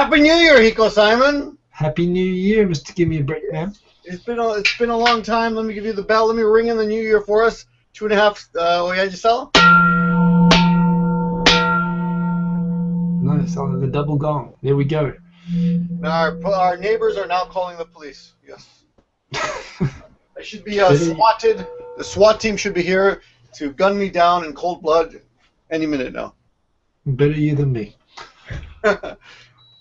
Happy New Year, Hiko Simon. Happy New Year, Mr. Gimmeabreakman. It's been a long time. Let me give you the bell. Let me ring in the New Year for us. 2.5 Oyajis. No, it's on the double gong. There we go. Our neighbors are now calling the police. Yes. I should be swatted. The SWAT team should be here to gun me down in cold blood any minute now. Better you than me.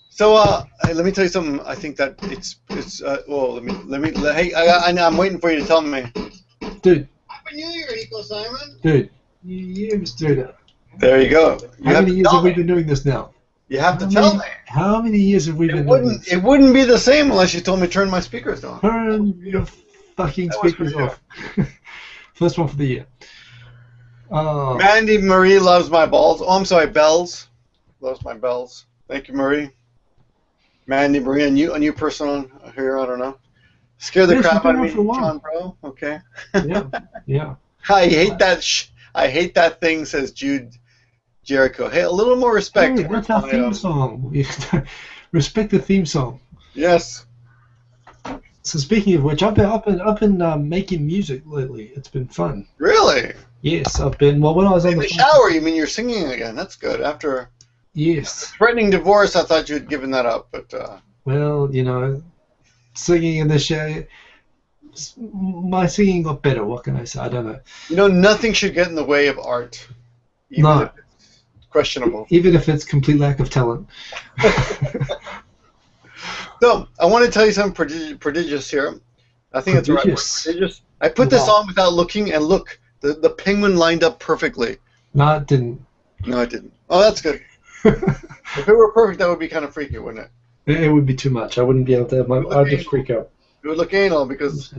So let me tell you something. I think that it's well. Hey, I'm waiting for you to tell me. Dude. Happy New Year, Hiko Simon. Dude. New Year, Mr. There you go. How many years have we been doing this now? You have to tell me. How many years have we been doing this? It wouldn't be the same unless you told me to turn my speakers on. Turn your fucking speakers off. First one for the year. Mandy Marie loves my balls. Oh, I'm sorry, bells. Loves my bells. Thank you, Marie. Mandy Marie, a new person on here. I don't know. Scare the crap out of me, John, bro. Okay. Yeah. I hate that. I hate that thing. Says Jude Jericho. Hey, a little more respect. Hey, that's our theme song. Respect the theme song. Yes. So speaking of which, I've been making music lately. It's been fun. Really? Yes, I've been. Well, when I was in the shower, you mean you're singing again? That's good. After threatening divorce, I thought you'd given that up, but. Well, you know, singing in the shower. My singing got better. What can I say? I don't know. You know, nothing should get in the way of art. Even if it's questionable. Even if it's complete lack of talent. So, I want to tell you something prodigious here. I think it's the right word. Prodigious. I put this on without looking, and look, the penguin lined up perfectly. No, it didn't. No, it didn't. Oh, that's good. If it were perfect, that would be kind of freaky, wouldn't it? It would be too much. I wouldn't be able to. I'd just freak out. It would look anal because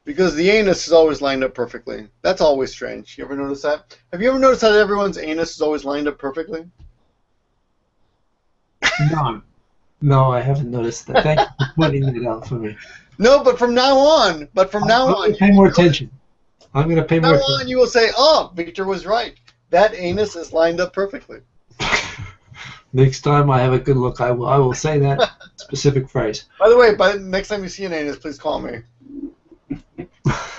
the anus is always lined up perfectly. That's always strange. You ever notice that? Have you ever noticed that everyone's anus is always lined up perfectly? No, I haven't noticed that. Thank you for pointing that out for me. No, but from now on, I'm going to pay more attention. I'm going to pay more attention. From now on, you will say, "Oh, Victor was right. That anus is lined up perfectly." Next time I have a good look, I will say that specific phrase. By the way, next time you see an anus, please call me.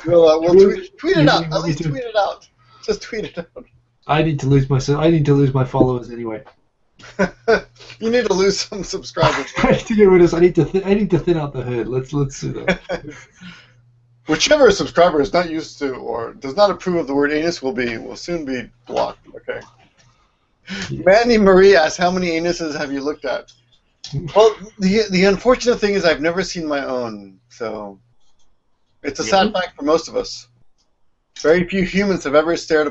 We'll tweet it out. At least tweet it out. Just tweet it out. I need to lose my followers anyway. You need to lose some subscribers. I need to get rid of this. I need to thin out the herd. Let's do that. Whichever subscriber is not used to or does not approve of the word anus will soon be blocked. Okay. Yeah. Mandy Marie asks, how many anuses have you looked at? Well, the unfortunate thing is I've never seen my own, so it's a sad fact for most of us. Very few humans have ever appeared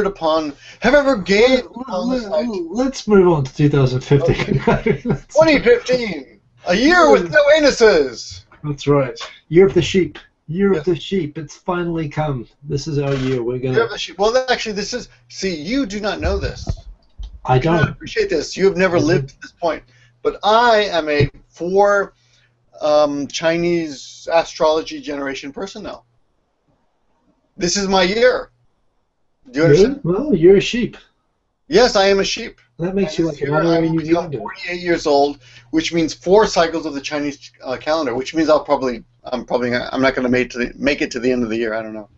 upon, have ever gazed upon the sight. Let's move on to 2015. Okay. 2015, a year with no anuses. That's right. Year of the sheep. Year of the sheep. It's finally come. This is our year. We're gonna. Year of the sheep. Well, actually, this is. See, you do not know this. I don't. I appreciate this. You have never lived to this point. But I am a 4 Chinese astrology generation person now. This is my year. Do you understand? Well, you're a sheep. Yes, I am a sheep. That makes you like an honorary New Zealander. 48 years old, which means 4 cycles of the Chinese calendar, which means I'm not going to make it to the end of the year. I don't know.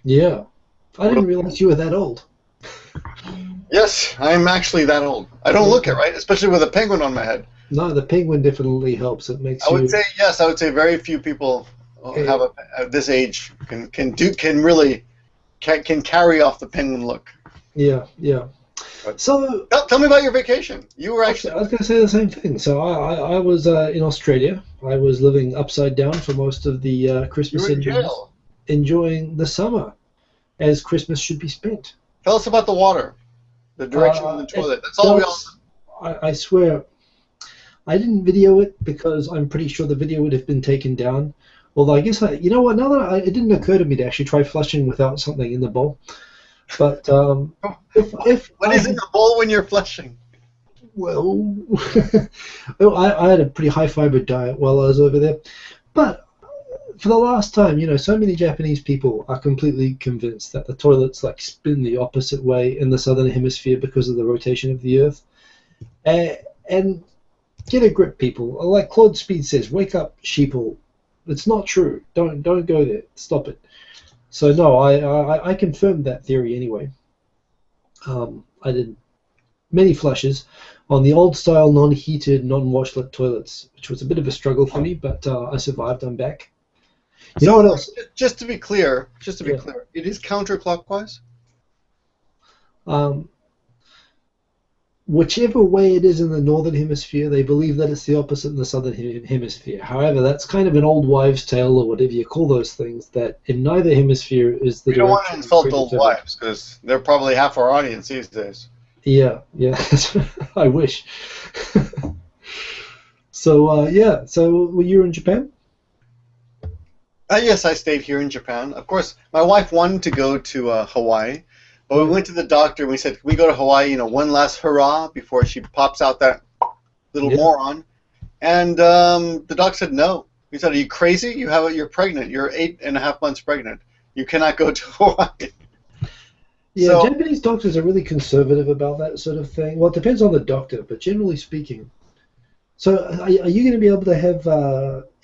Yeah, I didn't realize you were that old. Yes, I'm actually that old. I don't look it, right? Especially with a penguin on my head. No, the penguin definitely helps. It makes. I would say yes. I would say very few people have at this age can carry off the penguin look. Yeah. So tell me about your vacation. You were actually. I was going to say the same thing. So I was in Australia. I was living upside down for most of the Christmas enjoying the summer, as Christmas should be spent. Tell us about the water, the direction of the toilet. That's all we all. I swear, I didn't video it because I'm pretty sure the video would have been taken down. Although I guess you know what? Now that it didn't occur to me to actually try flushing without something in the bowl. But what is in the bowl when you're flushing? Well, I had a pretty high fiber diet while I was over there. But for the last time, you know, so many Japanese people are completely convinced that the toilets like spin the opposite way in the southern hemisphere because of the rotation of the Earth. And get a grip, people. Like Claude Speed says, wake up, sheeple. It's not true. Don't go there. Stop it. So no, I confirmed that theory anyway. I did many flushes on the old style, non-heated, non-washlet toilets, which was a bit of a struggle for me, but I survived. I'm back. You know what else? Just to be clear, it is counterclockwise. Whichever way it is in the northern hemisphere, they believe that it's the opposite in the southern hemisphere. However, that's kind of an old wives' tale, or whatever you call those things, that in neither hemisphere is the We don't want to insult old wives, because they're probably half our audience these days. Yeah, I wish. So, so were you in Japan? Yes, I stayed here in Japan. Of course, my wife wanted to go to Hawaii. But we went to the doctor and we said, can we go to Hawaii, one last hurrah before she pops out that little moron? And the doc said no. He said, are you crazy? You're pregnant. You're 8.5 months pregnant. You cannot go to Hawaii. Yeah, so, Japanese doctors are really conservative about that sort of thing. Well, it depends on the doctor, but generally speaking. So are you going to be able to have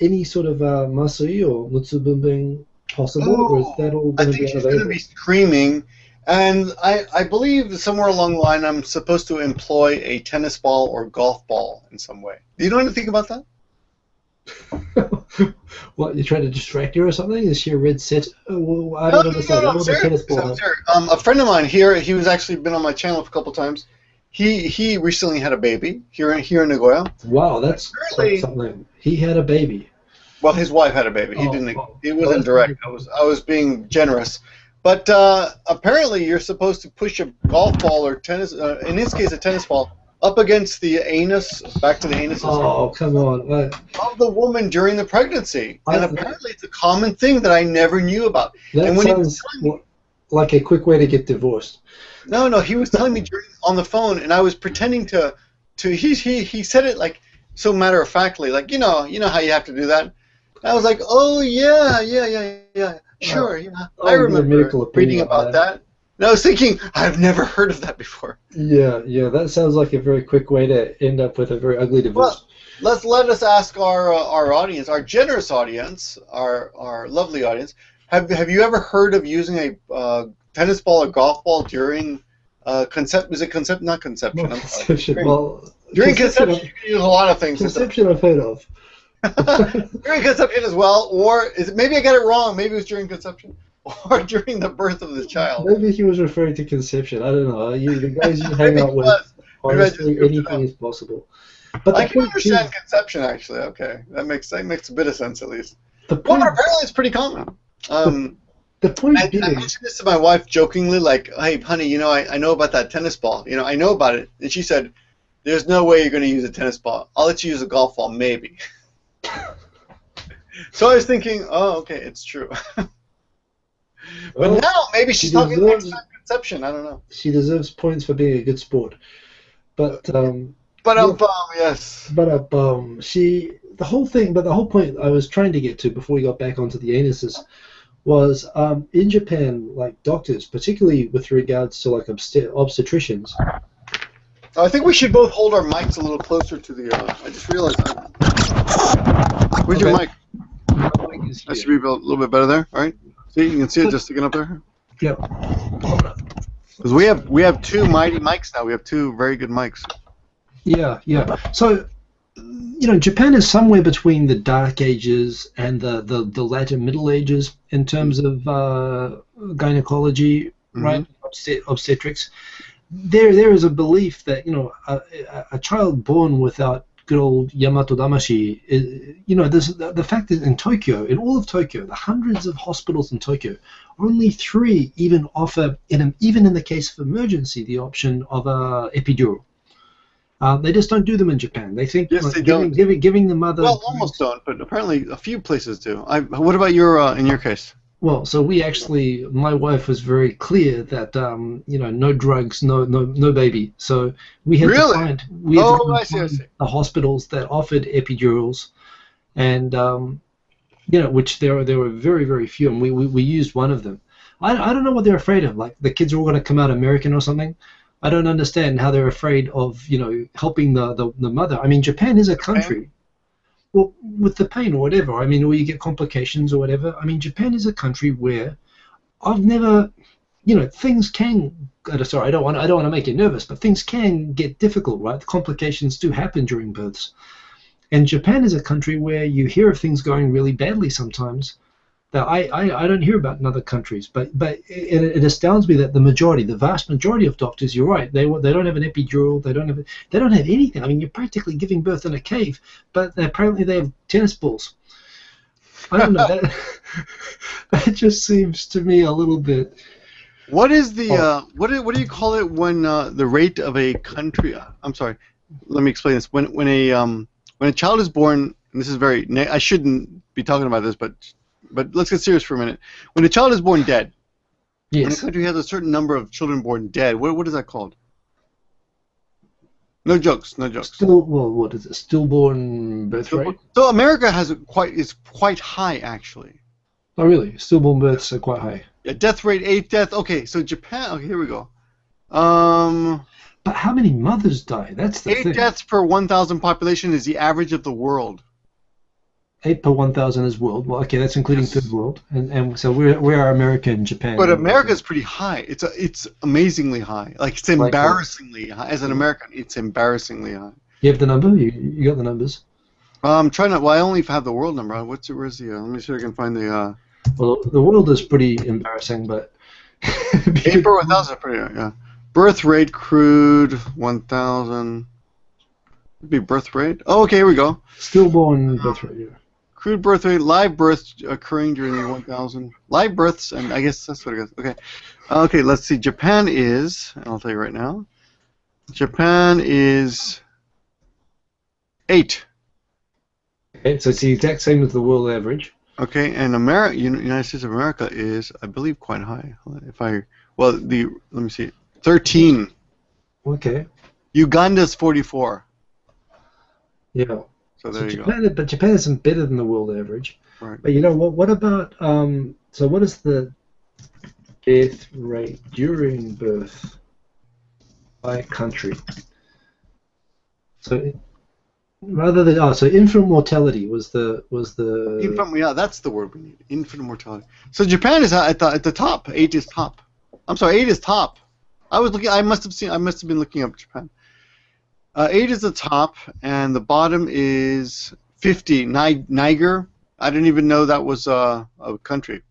any sort of masui or mutsubunbing possible? Or is that all going to be unavailable? I think she's going to be screaming. And I believe somewhere along the line I'm supposed to employ a tennis ball or golf ball in some way. Do you know anything about that? What, you're trying to distract her or something? Is she a red set? Well, I don't understand. No, a friend of mine here, he was actually been on my channel a couple times. He recently had a baby here in Nagoya. Wow, that's something. He had a baby. Well, his wife had a baby. It wasn't direct. I was being generous. But apparently you're supposed to push a golf ball or tennis, in this case a tennis ball, up against the anus, back to the anus. Oh, come on. Of the woman during the pregnancy. And apparently it's a common thing that I never knew about. That sounds like a quick way to get divorced. No, he was telling me on the phone, and I was pretending to he said it like so matter-of-factly, like, you know how you have to do that. And I was like, oh, yeah. Sure, I remember reading about that. And I was thinking, I've never heard of that before. Yeah, that sounds like a very quick way to end up with a very ugly divorce. Well, let us ask our audience, our generous audience, our lovely audience, have you ever heard of using a tennis ball or golf ball during not conception? During conception, you can use a lot of things. Conception I've heard of. During conception as well, or maybe I got it wrong. Maybe it was during conception or during the birth of the child. Maybe he was referring to conception. I don't know. The guys you hang out with, honestly, anything is possible. But I can understand conception actually. Okay, that makes a bit of sense at least. Apparently it's pretty common. The point being, I mentioned this to my wife jokingly, like, "Hey, honey, I know about that tennis ball. I know about it." And she said, "There's no way you're going to use a tennis ball. I'll let you use a golf ball, maybe." So I was thinking, oh, okay, it's true. But now maybe she's talking next time conception. I don't know. She deserves points for being a good sport. But yes. But the whole point I was trying to get to before we got back onto the anuses was in Japan, like doctors, particularly with regards to like obstetricians. I think we should both hold our mics a little closer to the. I just realized that. Where's your mic? That should be a little bit better there. All right. See, you can see it just sticking up there. Yeah. Because we have two mighty mics now. We have two very good mics. Yeah. So, Japan is somewhere between the Dark Ages and the latter Middle Ages in terms of gynecology, right? Obstetrics. There is a belief that a child born without good old Yamato Damashi, there's the fact that in all of Tokyo, the hundreds of hospitals in Tokyo, only 3 even offer, even in the case of emergency, the option of a epidural. They just don't do them in Japan. They think giving the mother. Well, almost don't, but apparently a few places do. What about in your case? Well, so my wife was very clear that no drugs, no baby. So we had to find the hospitals that offered epidurals, and which there were very, very few, and we used one of them. I don't know what they're afraid of. Like the kids are all going to come out American or something. I don't understand how they're afraid of, helping the mother. I mean, Japan is a country. Well, with the pain or whatever, I mean, or you get complications or whatever. I mean, Japan is a country where I've never, things can. Sorry, I don't want to make you nervous, but things can get difficult, right? The complications do happen during births, and Japan is a country where you hear of things going really badly sometimes. That I don't hear about in other countries, but it astounds me that the vast majority of doctors, you're right, they don't have an epidural, they don't have anything. I mean, you're practically giving birth in a cave, but apparently they have tennis balls. I don't know. That just seems to me a little bit. What is the what do you call it when the rate of a country? I'm sorry. Let me explain this. When a child is born, and this is I shouldn't be talking about this, but let's get serious for a minute. When a child is born dead, yes. When a country has a certain number of children born dead, what is that called? No jokes. What is it? Stillborn birth rate? So America is quite high, actually. Oh, really? Stillborn births are quite high. Yeah, death rate, 8 deaths. Okay, so Japan. Okay, here we go. But how many mothers die? That's the thing. 8 deaths per 1,000 population is the average of the world. 8 per 1,000 is world. Well, okay, that's including third world, and so we are America and Japan. But America is pretty high. It's amazingly high. Like it's embarrassingly high. As an American, it's embarrassingly high. You have the number? You got the numbers? I'm trying to. Well, I only have the world number. Where's the? Let me see if I can find the. Well, the world is pretty embarrassing, but. 8 per 1,000 is pretty. Yeah. Birth rate, crude 1,000. Would be birth rate. Oh, okay, here we go. Stillborn birth rate. Yeah. Crude birth rate, live births occurring during the 1,000. Live births, and I guess that's what it is. Okay. Okay, let's see. Japan is, I'll tell you right now. Japan is 8. Okay, so it's the exact same as the world average. Okay, and United States of America is, I believe, quite high. Let me see. 13. Okay. Uganda's 44. Yeah. So there you go. But Japan isn't better than the world average. Right. But what about so what is the death rate during birth by country? So rather than so infant mortality was the yeah, that's the word we need. Infant mortality. So Japan is at the top. 8 is top. I'm sorry, 8 is top. I must have been looking up Japan. 8 is the top, and the bottom is 50. Niger. I didn't even know that was a country.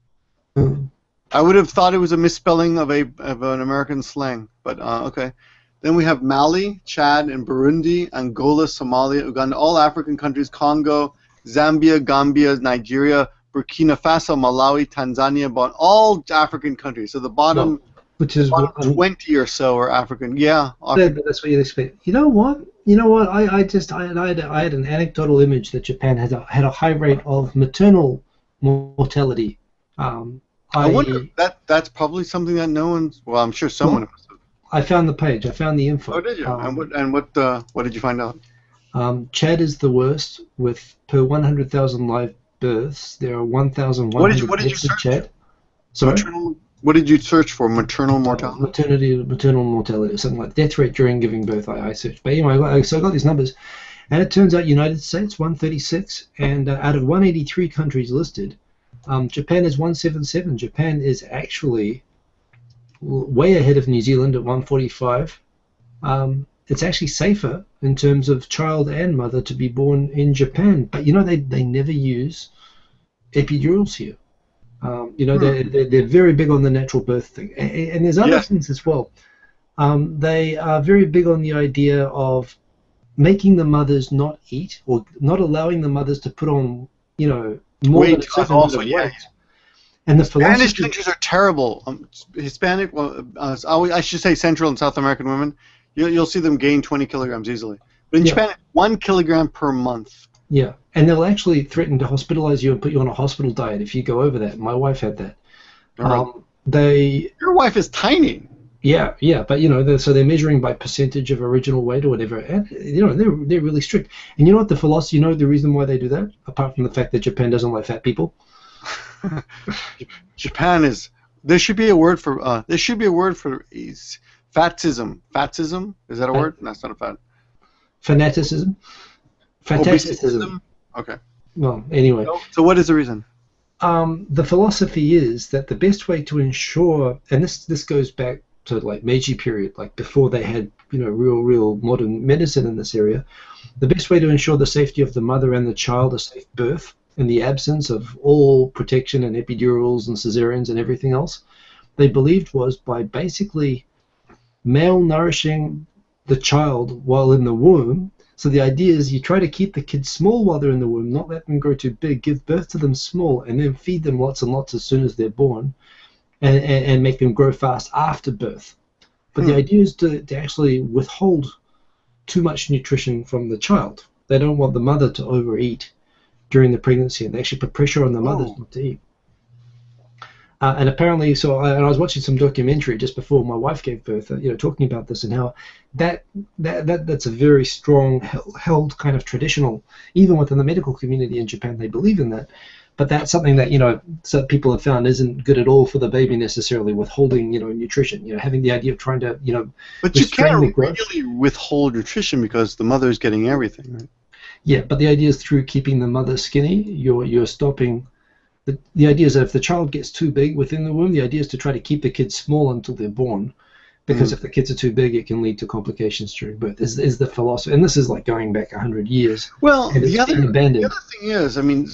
I would have thought it was a misspelling of an American slang, but okay. Then we have Mali, Chad, and Burundi, Angola, Somalia, Uganda, all African countries, Congo, Zambia, Gambia, Nigeria, Burkina Faso, Malawi, Tanzania, all African countries. So the bottom... Which is 20 or so are African. Yeah. That's what you'd expect. You know what? I had an anecdotal image that Japan had a high rate of maternal mortality. I wonder that's probably something that no one's. Well, I'm sure someone must have. I found the page. I found the info. Oh, did you? What did you find out? Chad is the worst with per 100,000 live births. There are 1,100 What did you deaths in search? Chad. Sorry. What did you search for? Maternal mortality? Maternal mortality, or something like death rate during giving birth. I searched. But anyway, so I got these numbers, and it turns out United States 136, and out of 183 countries listed, Japan is 177. Japan is actually way ahead of New Zealand at 145. It's actually safer in terms of child and mother to be born in Japan, but they never use epidurals here. They're very big on the natural birth thing, and there's other things as well. They are very big on the idea of making the mothers not eat, or not allowing the mothers to put on, more weight, than a certain amount of weight. And the Spanish countries are terrible. Hispanic, I should say Central and South American women, you'll see them gain 20 kilograms easily. But in Japan, 1 kilogram per month. Yeah, and they'll actually threaten to hospitalize you and put you on a hospital diet if you go over that. My wife had that. Your wife is tiny. Yeah, but so they're measuring by percentage of original weight or whatever, and they're really strict. And you know what the philosophy? The reason why they do that, apart from the fact that Japan doesn't like fat people. Japan is. There should be a word for Fatism. Fatism? Is that a word? That's not a fat. Fanaticism? Fanaticism. Okay. Well, anyway. So what is the reason? The philosophy is that the best way to ensure, and this goes back to like Meiji period, like before they had real modern medicine in this area, the best way to ensure the safety of the mother and the child, a safe birth, in the absence of all protection and epidurals and cesareans and everything else, they believed was by basically malnourishing the child while in the womb. So the idea is you try to keep the kids small while they're in the womb, not let them grow too big, give birth to them small, and then feed them lots and lots as soon as they're born, and make them grow fast after birth. But the idea is to actually withhold too much nutrition from the child. They don't want the mother to overeat during the pregnancy, and they actually put pressure on the mothers not to eat. And apparently, I was watching some documentary just before my wife gave birth, talking about this and how that's a very strong held kind of traditional, even within the medical community in Japan, they believe in that. But that's something that so people have found isn't good at all for the baby necessarily, withholding nutrition. Having the idea of trying to But you can't really withhold nutrition because the mother is getting everything, right? Yeah, but the idea is through keeping the mother skinny, you're stopping. The idea is that if the child gets too big within the womb, the idea is to try to keep the kids small until they're born, because if the kids are too big, it can lead to complications during birth. Is the philosophy, and this is like going back 100 years. Well, the other thing is, I mean,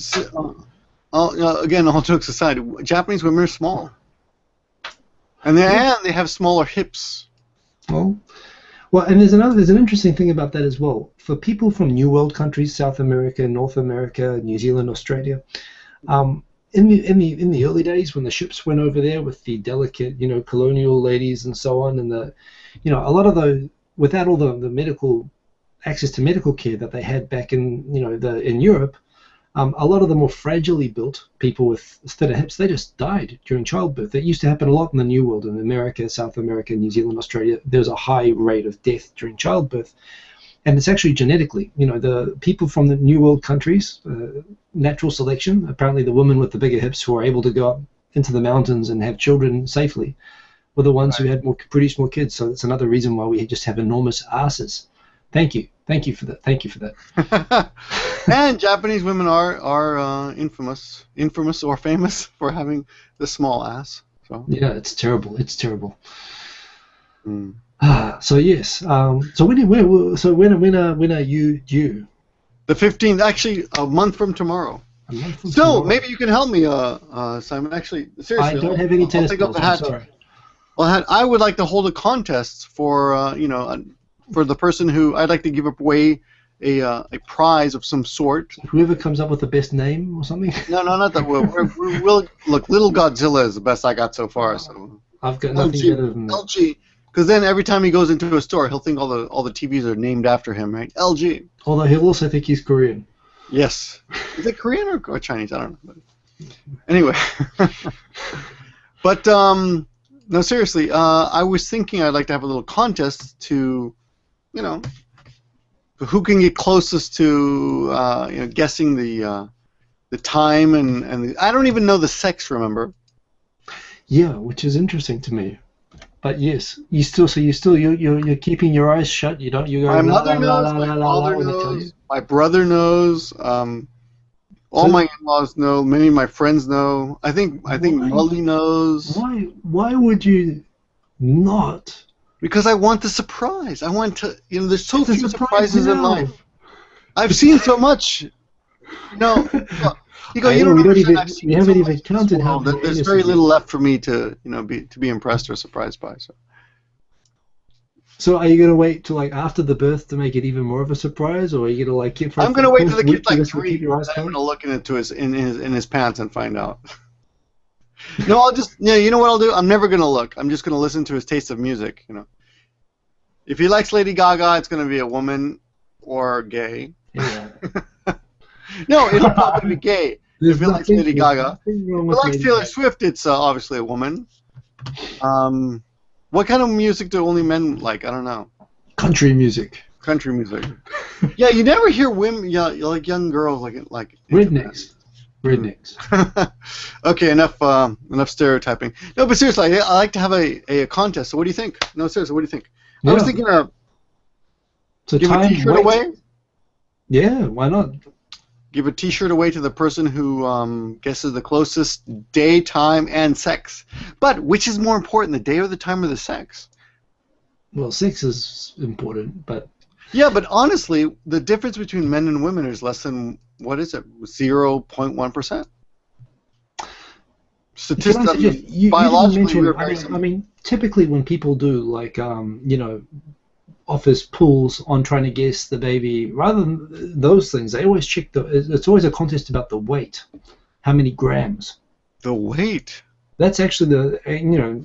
again, all jokes aside, Japanese women are small, and they have smaller hips. Well, and there's an interesting thing about that as well. For people from New World countries, South America, North America, New Zealand, Australia. In the early days when the ships went over there with the delicate, colonial ladies and so on, and a lot of those, without all the medical access to medical care that they had back in in Europe, a lot of the more fragilely built people with thinner hips, they just died during childbirth. That used to happen a lot in the New World, in America, South America, New Zealand, Australia. There's a high rate of death during childbirth. And it's actually genetically, the people from the New World countries, natural selection, apparently the women with the bigger hips who are able to go up into the mountains and have children safely were the ones who had produced more kids. So that's another reason why we just have enormous asses. Thank you for that. And Japanese women are infamous or famous for having the small ass. So yeah, it's terrible. So yes. So when are you due? The 15th, actually, a month from tomorrow. So maybe you can help me, Simon. Actually, seriously, I don't have any tennis balls. I'm sorry. Well, I would like to hold a contest for for the person who I'd like to give away a prize of some sort. Whoever comes up with the best name or something. No, not that. We'll look. Little Godzilla is the best I got so far. So I've got nothing better than that. LG. Because then every time he goes into a store, he'll think all the TVs are named after him, right? LG. Although he'll also think he's Korean. Yes. Is it Korean or Chinese? I don't know. Anyway. But no, seriously. I was thinking I'd like to have a little contest to, who can get closest to guessing the time and I don't even know the sex. Remember? Yeah, which is interesting to me. But yes, you're keeping your eyes shut. You don't. You go. My mother knows. My father knows. My brother knows. All my in-laws know. Many of my friends know. I think Molly knows. Why would you not? Because I want the surprise. I want to. There's so few surprises in life. I've seen so much. You haven't even counted how there's very little left for me to be impressed or surprised by. So are you gonna wait till after the birth to make it even more of a surprise, or are you gonna keep? I'm gonna wait till the kid's 3. I'm gonna look into in his pants and find out. No, I'll just you know what I'll do? I'm never gonna look. I'm just gonna listen to his taste of music. If he likes Lady Gaga, it's gonna be a woman or gay. Yeah. No, it'll probably be gay. If he likes Lady Gaga. If he likes Taylor Swift, it's obviously a woman. What kind of music do only men like? I don't know. Country music. Country music. Yeah, you never hear women, like young girls, like rednecks. rednecks. Okay, enough stereotyping. No, but seriously, I like to have a contest. So what do you think? No, seriously, what do you think? Yeah. I was thinking So give a T-shirt away. Yeah, why not? Give a T-shirt away to the person who guesses the closest day, time, and sex. But which is more important, the day or the time or the sex? Well, sex is important, but... Yeah, but honestly, the difference between men and women is less than, what is it, 0.1%? Statistically, biologically, we're very similar. I mean, typically when people do, like, you know, office pools on trying to guess the baby, rather than those things, they always check it's always a contest about the weight. How many grams? The weight? That's actually you know,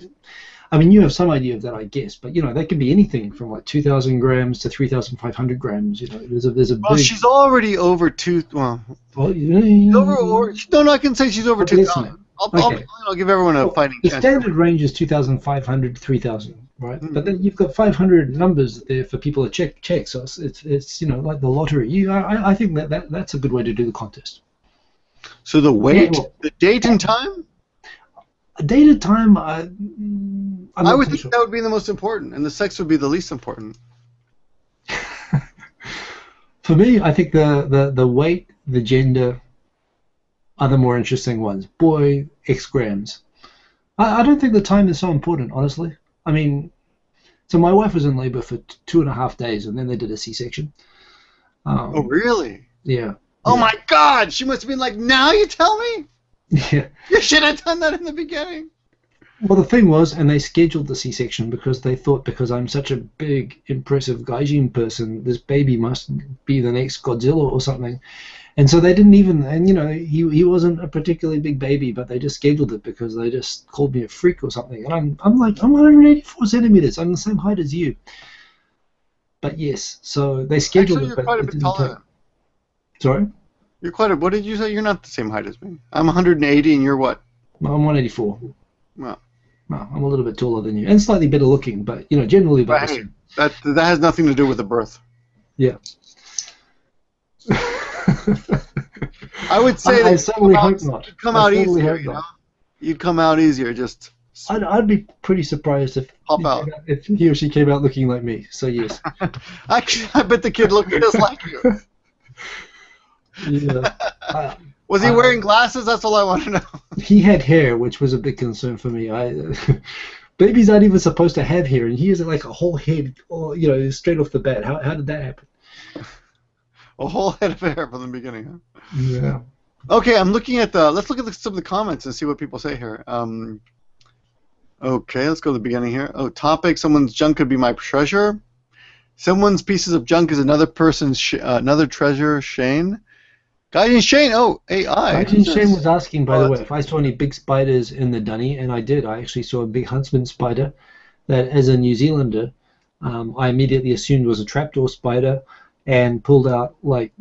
I mean, you have some idea of that, I guess, but, you know, that could be anything from, like, 2,000 grams to 3,500 grams, you know. There's a well, big... she's already over two... Well, no, I can say she's over 2,000. I'll give everyone a fighting chance. The standard range is 2,500 to 3,000, right? But then you've got 500 numbers there for people to check. So it's you know, like the lottery. I think that's a good way to do the contest. So the weight, the date and time? Date and time, I would think that would be the most important, and the sex would be the least important. For me, I think the weight, the gender are the more interesting ones. Boy, X grams. I don't think the time is so important, honestly. I mean, so my wife was in labor for 2.5 days, and then they did a C-section. Oh, really? Yeah. Oh, my God! She must have been like, now you tell me? Yeah. You should have done that in the beginning. Well, the thing was, and they scheduled the C-section because they thought, because I'm such a big, impressive gaijin person, this baby must be the next Godzilla or something. And so they didn't even, and you know, he wasn't a particularly big baby, but they just scheduled it because they just called me a freak or something. And I'm like, I'm 184 centimeters. I'm the same height as you. But yes, so they scheduled Actually, it. You're quite a bit taller. Sorry? You're quite a, what did you say? You're not the same height as me. I'm 180 and you're what? I'm 184. Well, I'm a little bit taller than you. And slightly better looking, but, you know, generally about the same. That has nothing to do with the birth. Yeah. I would say I certainly hope not. You'd come out easier, you know? You'd come out easier, just... I'd be pretty surprised if he or she came out looking like me, so yes. Actually, I bet the kid looked just like you. Yeah. Was he wearing glasses? That's all I want to know. He had hair, which was a big concern for me. Babies aren't even supposed to have hair, and he has like a whole head, you know, straight off the bat. How did that happen? A whole head of hair from the beginning, huh? Yeah. Okay, I'm looking at let's look at some of the comments and see what people say here. Okay, let's go to the beginning here. Oh, topic, someone's junk could be my treasure. Someone's pieces of junk is another person's another treasure, Shane. Gaijin Shane, oh, AI. Gaijin Shane was asking, by the way, if I saw any big spiders in the dunny, and I did. I actually saw a big huntsman spider that, as a New Zealander, I immediately assumed was a trapdoor spider, and pulled out, like,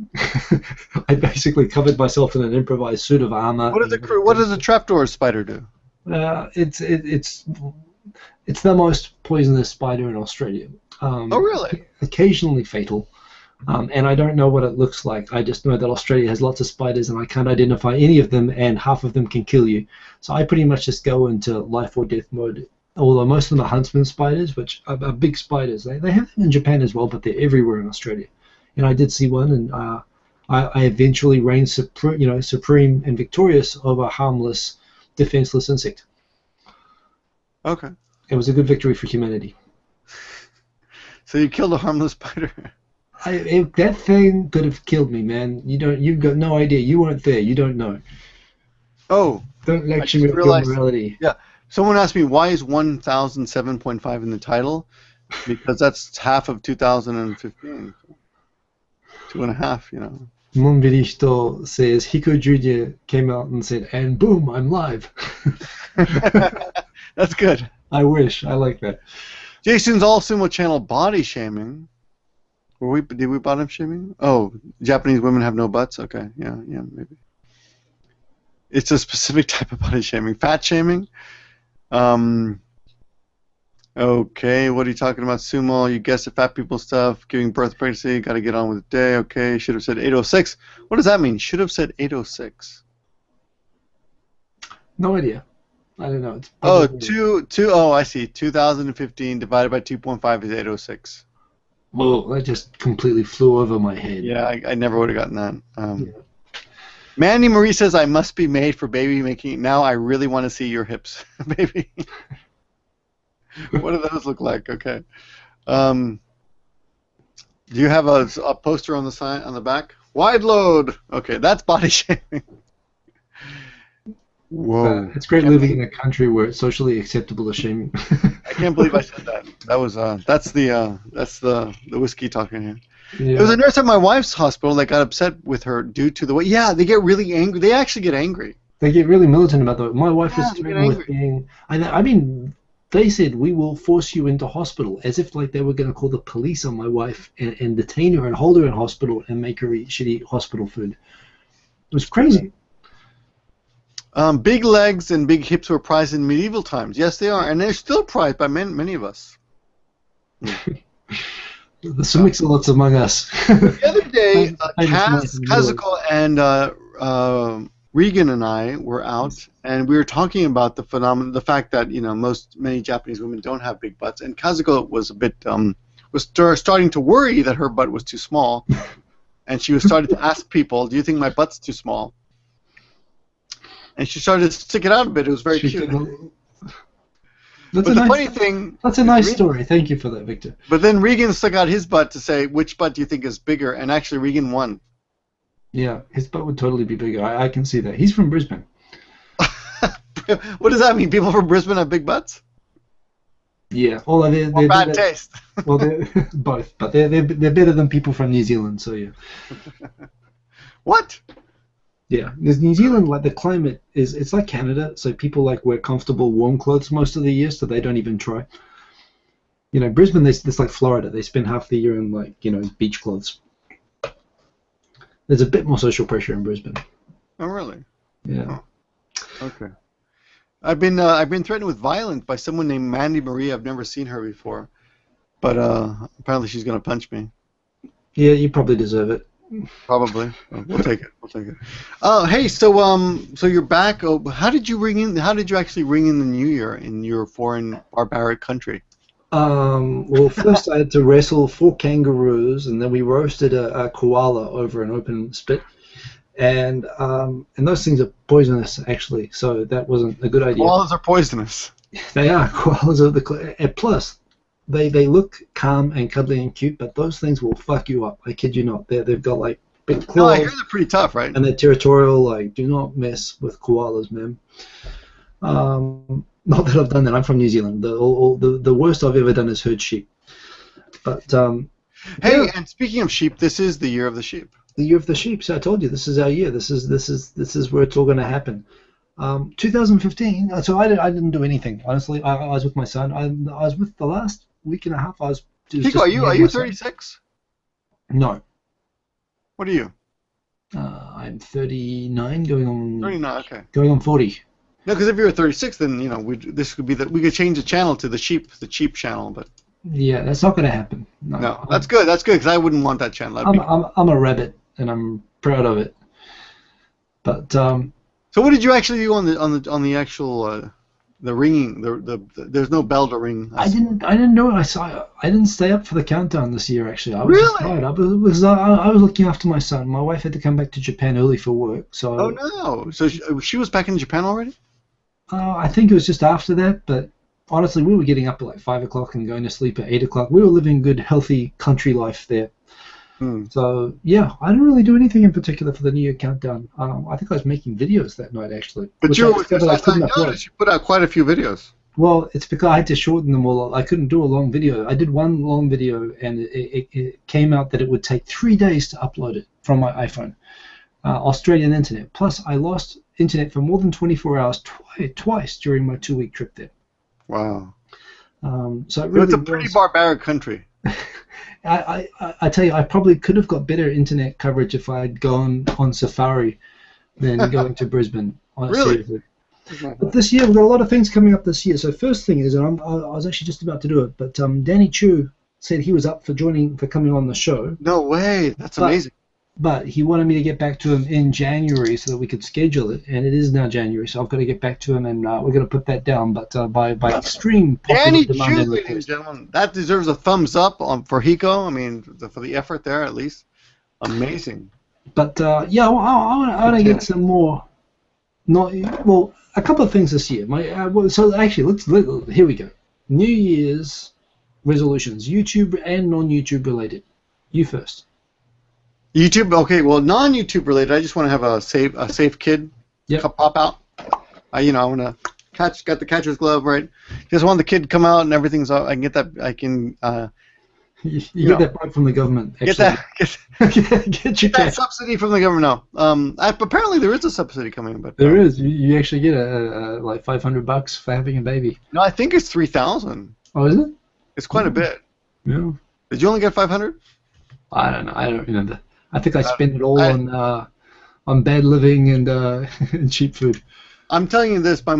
I basically covered myself in an improvised suit of armor. What does a trapdoor spider do? It's the most poisonous spider in Australia. Oh, really? Occasionally fatal. And I don't know what it looks like. I just know that Australia has lots of spiders, and I can't identify any of them, and half of them can kill you. So I pretty much just go into life or death mode. Although most of them are huntsman spiders, which are big spiders. They have them in Japan as well, but they're everywhere in Australia. And I did see one, and I eventually reigned supreme and victorious over a harmless, defenseless insect. Okay. It was a good victory for humanity. So you killed a harmless spider. That thing could have killed me, man. You've got no idea. You weren't there. You don't know. Oh. Don't lecture me with your morality. Yeah. Someone asked me, why is 1007.5 in the title? Because that's half of 2015. 2.5, you know. Monbirishito says, Hiko Jr. came out and said, and boom, I'm live. That's good. I wish. I like that. Jason's All Sumo channel body shaming. Did we bottom shaming? Oh, Japanese women have no butts? Okay, yeah, maybe. It's a specific type of body shaming. Fat shaming? Okay, what are you talking about? Sumo, you guessed the fat people stuff, giving birth, pregnancy, got to get on with the day. Okay, should have said 806. What does that mean? Should have said 806. No idea. I don't know. It's Oh, probably... oh, I see. 2015 divided by 2.5 is 806. Whoa, that just completely flew over my head. Yeah, I never would have gotten that. Yeah. Mandy Marie says, I must be made for baby making. Now I really want to see your hips, baby. What do those look like? Okay. Do you have a poster on the sign on the back? Wide load. Okay, that's body shaming. Whoa. It's great living in a country where it's socially acceptable to shame you. I can't believe I said that. That was that's the whiskey talking here. Yeah. There was a nurse at my wife's hospital that got upset with her due to the way. Yeah, they get really angry. They actually get angry. They get really militant about that. My wife was threatened with being. I mean, they said we will force you into hospital, as if like they were going to call the police on my wife and detain her and hold her in hospital and make her eat shitty hospital food. It was crazy. Big legs and big hips were prized in medieval times. Yes, they are, and they're still prized by many of us. There's some mix-a-lots among us. The other day, Kazuko and Regan and I were out, and we were talking about the phenomenon, the fact that many Japanese women don't have big butts, and Kazuko was a bit starting to worry that her butt was too small, and she was starting to ask people, "Do you think my butt's too small?" And she started to stick it out a bit. It was very cute. But the funny thing... That's a nice story. Thank you for that, Victor. But then Regan stuck out his butt to say, which butt do you think is bigger? And actually, Regan won. Yeah, his butt would totally be bigger. I can see that. He's from Brisbane. What does that mean? People from Brisbane have big butts? Yeah. Or bad taste. Well, they're both. But they're better than people from New Zealand, so yeah. What? Yeah, because New Zealand, like the climate it's like Canada, so people like wear comfortable, warm clothes most of the year, so they don't even try. Brisbane, it's like Florida. They spend half the year in beach clothes. There's a bit more social pressure in Brisbane. Oh, really? Yeah. Oh. Okay. I've been threatened with violence by someone named Mandy Marie. I've never seen her before, but apparently she's gonna punch me. Yeah, you probably deserve it. Probably. We'll take it. Hey, so you're back. Oh, how did you actually ring in the New Year in your foreign barbaric country? Well, first I had to wrestle 4 kangaroos, and then we roasted a koala over an open spit, and those things are poisonous actually, so that wasn't a good idea. Koalas are poisonous. They are. Koalas are plus. They look calm and cuddly and cute, but those things will fuck you up. I kid you not. They've got like big claws. No, I hear they're pretty tough, right? And they're territorial. Like, do not mess with koalas, man. Not that I've done that. I'm from New Zealand. The worst I've ever done is herd sheep. But hey, yeah. And speaking of sheep, this is the year of the sheep. The year of the sheep. So I told you, this is our year. This is where it's all going to happen. 2015. So I didn't do anything. Honestly, I was with my son. I was with the last week and a half. Pico, are you 36? No. What are you? I'm 39, going on. 39. Okay. Going on 40. No, because if you were 36, then this could be we could change the channel to the cheap channel, but. Yeah, that's not going to happen. No, that's good. That's good because I wouldn't want that channel. I'm a rabbit, and I'm proud of it. But. So what did you actually do on the actual the ringing? There's no bell to ring. I didn't know. I didn't stay up for the countdown this year. Actually, I was really tired. Because I was looking after my son. My wife had to come back to Japan early for work. So. Oh no! So she was back in Japan already? I think it was just after that. But honestly, we were getting up at like 5 o'clock and going to sleep at 8 o'clock. We were living good, healthy country life there. So yeah, I didn't really do anything in particular for the New Year countdown. I think I was making videos that night actually. But you put out quite a few videos. Well, it's because I had to shorten them all. I couldn't do a long video. I did one long video, and it came out that it would take 3 days to upload it from my iPhone. Australian internet. Plus, I lost internet for more than 24 hours twice during my 2-week trip there. Wow. So it really it's a pretty barbaric country. I tell you, I probably could have got better internet coverage if I had gone on safari than going to Brisbane. Really? Seriously. But this year, we've got a lot of things coming up this year. So first thing is, and I was actually just about to do it, but Danny Chu said he was up for coming on the show. No way! That's amazing. But he wanted me to get back to him in January so that we could schedule it, and it is now January, so I've got to get back to him, and we're going to put that down. But by extreme popular Danny demand Chu, and ladies and request. gentlemen, that deserves a thumbs up for Hiko. I mean, for the effort there, at least. Amazing. But yeah, I want to get some more. A couple of things this year. So actually, here we go. New Year's resolutions, YouTube and non-YouTube related. You first. YouTube, okay. Well, non-YouTube related. I just want to have a safe kid pop out. I want to got the catcher's glove right. Just want the kid to come out and everything's. I can get that. I can. You get that bribe from the government. Actually. Get your that subsidy from the government. No. Apparently there is a subsidy coming, but there is. You actually get like $500 for having a baby. No, I think it's 3,000. Oh, is it? It's quite a bit. Yeah. Did you only get 500? I don't know. I don't remember. I think I spent it all on bad living and and cheap food. I'm telling you this. My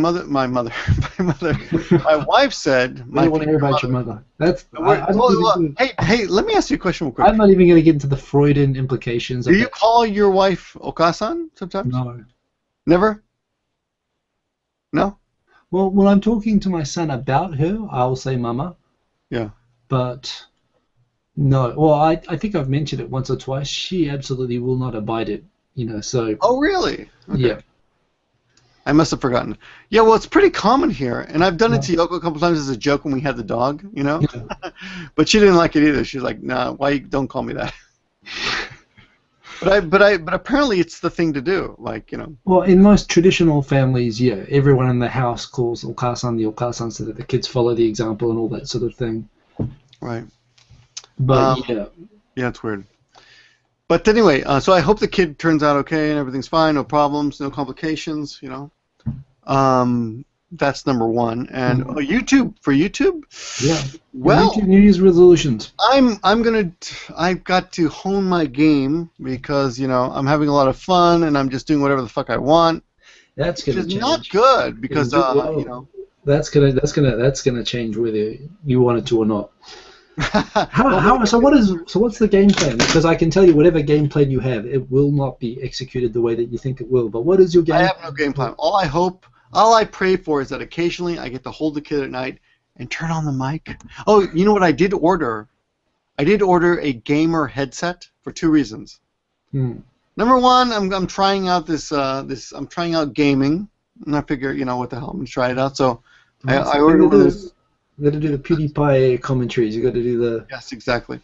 wife said. I don't want to hear about your mother. Hey, let me ask you a question real quick. I'm not even going to get into the Freudian implications. Do you call your wife Okasan sometimes? No. Never? No? Well, when I'm talking to my son about her, I'll say Mama. Yeah. But no. Well, I think I've mentioned it once or twice. She absolutely will not abide it. So. Oh, really? Okay. Yeah. I must have forgotten. Yeah, well, it's pretty common here, and I've done it to Yoko a couple times as a joke when we had the dog, Yeah. But she didn't like it either. She's like, "Nah, why don't call me that?" But apparently it's the thing to do, Well, in most traditional families, yeah, everyone in the house calls Okasan the Okasan so that the kids follow the example and all that sort of thing. Right. But yeah. Yeah, it's weird. But anyway, so I hope the kid turns out okay and everything's fine, no problems, no complications, That's number one. And YouTube, for YouTube? Yeah. Well, YouTube New Year's resolutions. I've got to hone my game because, I'm having a lot of fun and I'm just doing whatever the fuck I want. That's going to change. Which is not good because, That's gonna change whether you want it to or not. So what's the game plan? Because I can tell you whatever game plan you have, it will not be executed the way that you think it will. But what is your game plan? I have no game plan. All I pray for is that occasionally I get to hold the kid at night and turn on the mic. Oh, you know what I did order? I did order a gamer headset for 2 reasons. Number one, I'm trying out I'm trying out gaming, and I figure, what the hell, I'm gonna try it out. So I ordered one of those. You got to do the PewDiePie commentaries. You got to do the. Yes, exactly.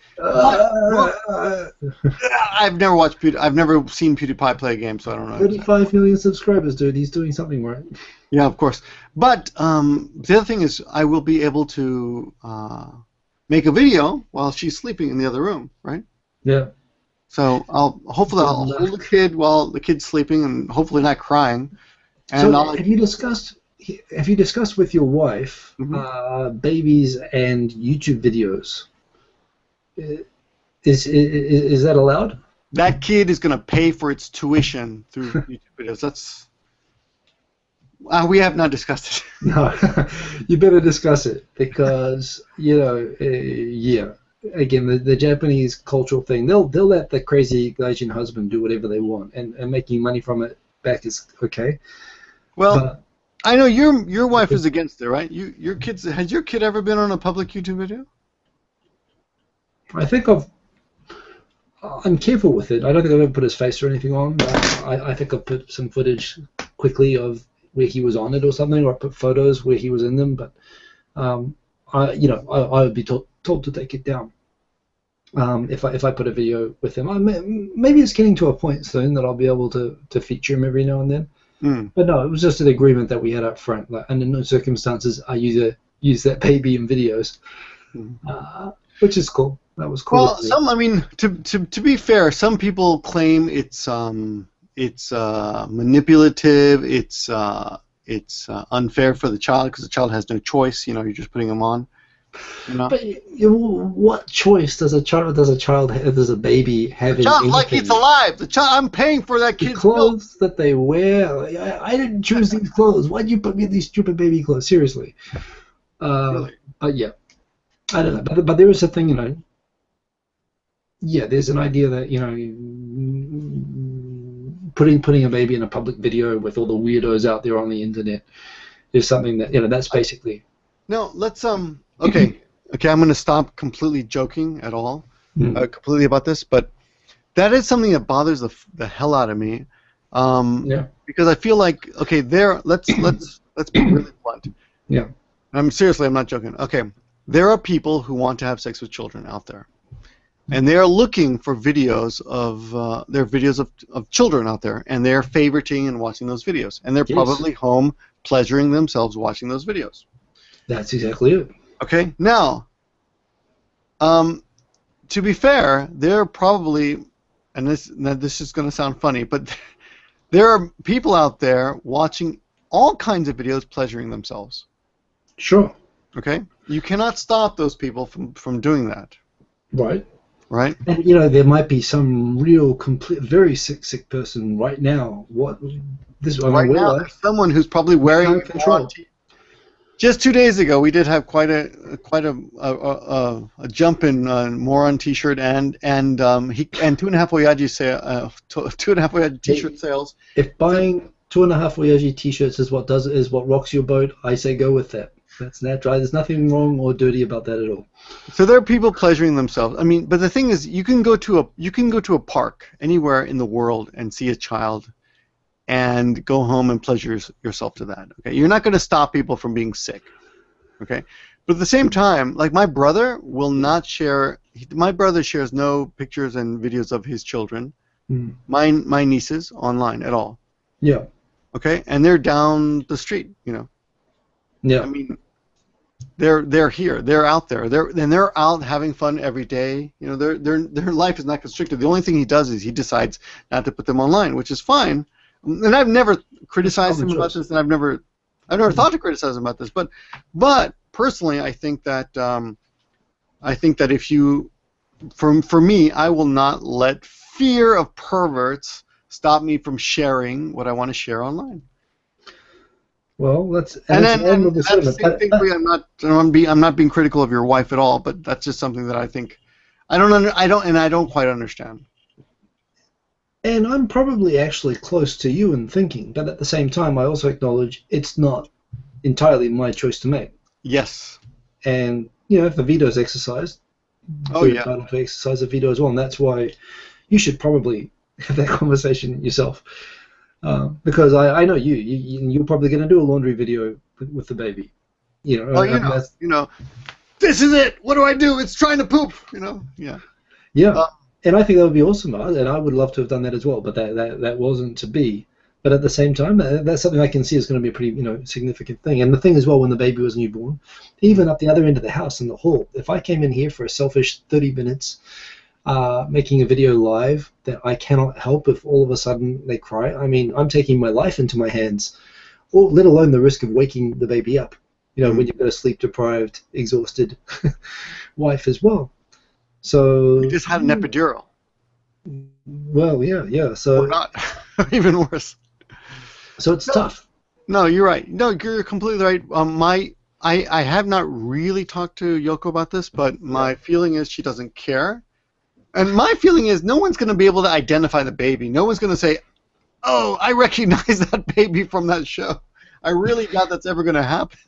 I've never watched I've never seen PewDiePie play a game, so I don't know. 35 million subscribers, dude. He's doing something right. Yeah, of course. But the other thing is, I will be able to make a video while she's sleeping in the other room, right? Yeah. So hopefully I'll hold the kid while the kid's sleeping and hopefully not crying. And so have you discussed with your wife babies and YouTube videos? Is that allowed? That kid is going to pay for its tuition through YouTube videos. That's we have not discussed it. No, you better discuss it because yeah. Again, the Japanese cultural thing, they'll let the crazy Gaijin husband do whatever they want, and making money from it back is okay. Well, I know your wife is against it, right? Has your kid ever been on a public YouTube video? I think I'm careful with it. I don't think I've ever put his face or anything on, but I think I've put some footage quickly of where he was on it or something, or I put photos where he was in them, but I would be told to take it down if I put a video with him. Maybe it's getting to a point soon that I'll be able to feature him every now and then. But no, it was just an agreement that we had up front. Like, under no circumstances are you to use that baby in videos, which is cool. That was cool. Well, to be fair, some people claim it's manipulative. It's unfair for the child because the child has no choice. You're just putting them on. But what choice does a baby have? The child, like it's alive. The child, I'm paying for that kid's clothes that they wear. I didn't choose these clothes. Why'd you put me in these stupid baby clothes? Seriously. Really? But yeah, I don't know. But there is a thing, Yeah, there's an idea that putting a baby in a public video with all the weirdos out there on the internet is something that, that's basically. No, let's okay, I'm going to stop completely joking at all, completely about this, but that is something that bothers the hell out of me, because I feel like, okay, let's be really blunt. Yeah. I'm not joking. Okay, there are people who want to have sex with children out there, and they are looking for videos of children out there, and they're favoriting and watching those videos, and they're probably home pleasuring themselves watching those videos. That's exactly it. Okay, now, to be fair, there are probably, and this is going to sound funny, but there are people out there watching all kinds of videos pleasuring themselves. Sure. Okay? You cannot stop those people from doing that. Right. Right? And, there might be some real, very sick person right now. Right now, there's someone who's probably wearing control. Just 2 days ago, we did have quite a jump in Moron T-shirt and 2.5 Oyajis 2.5 Oyaji T-shirt sales. If buying 2.5 Oyaji T-shirts is what rocks your boat, I say go with that. That's natural. There's nothing wrong or dirty about that at all. So there are people pleasuring themselves. I mean, but the thing is, you can go to a park anywhere in the world and see a child, and go home and pleasure yourself to that. Okay, you're not going to stop people from being sick. Okay, but at the same time, like my brother will not share. My brother shares no pictures and videos of his children, my nieces, online at all. Yeah. Okay, and they're down the street. Yeah. I mean, they're here. They're out there. They're out having fun every day. Their life is not constricted. The only thing he does is he decides not to put them online, which is fine. And I've never criticized him about this, and I've never thought to criticize him about this. But personally, I think that if you, for me, I will not let fear of perverts stop me from sharing what I want to share online. Well, that's I'm not being critical of your wife at all, but that's just something that I think I don't quite understand. And I'm probably actually close to you in thinking, but at the same time, I also acknowledge it's not entirely my choice to make. Yes. And if the veto's exercised, you're entitled to exercise a veto as well, and that's why you should probably have that conversation yourself. Because I know you're probably going to do a laundry video with the baby. This is it. What do I do? It's trying to poop. Yeah. Yeah. And I think that would be awesome, and I would love to have done that as well, but that wasn't to be. But at the same time, that's something I can see is going to be a pretty significant thing. And the thing as well, when the baby was newborn, even up the other end of the house in the hall, if I came in here for a selfish 30 minutes making a video live that I cannot help if all of a sudden they cry, I mean, I'm taking my life into my hands, or let alone the risk of waking the baby up, when you've got a sleep-deprived, exhausted wife as well. So you just had an epidural. Well, yeah. So or not. Even worse. So it's tough. No, you're right. No, you're completely right. I have not really talked to Yoko about this, but my feeling is she doesn't care. And my feeling is no one's going to be able to identify the baby. No one's going to say, "Oh, I recognize that baby from that show." I really doubt that's ever going to happen.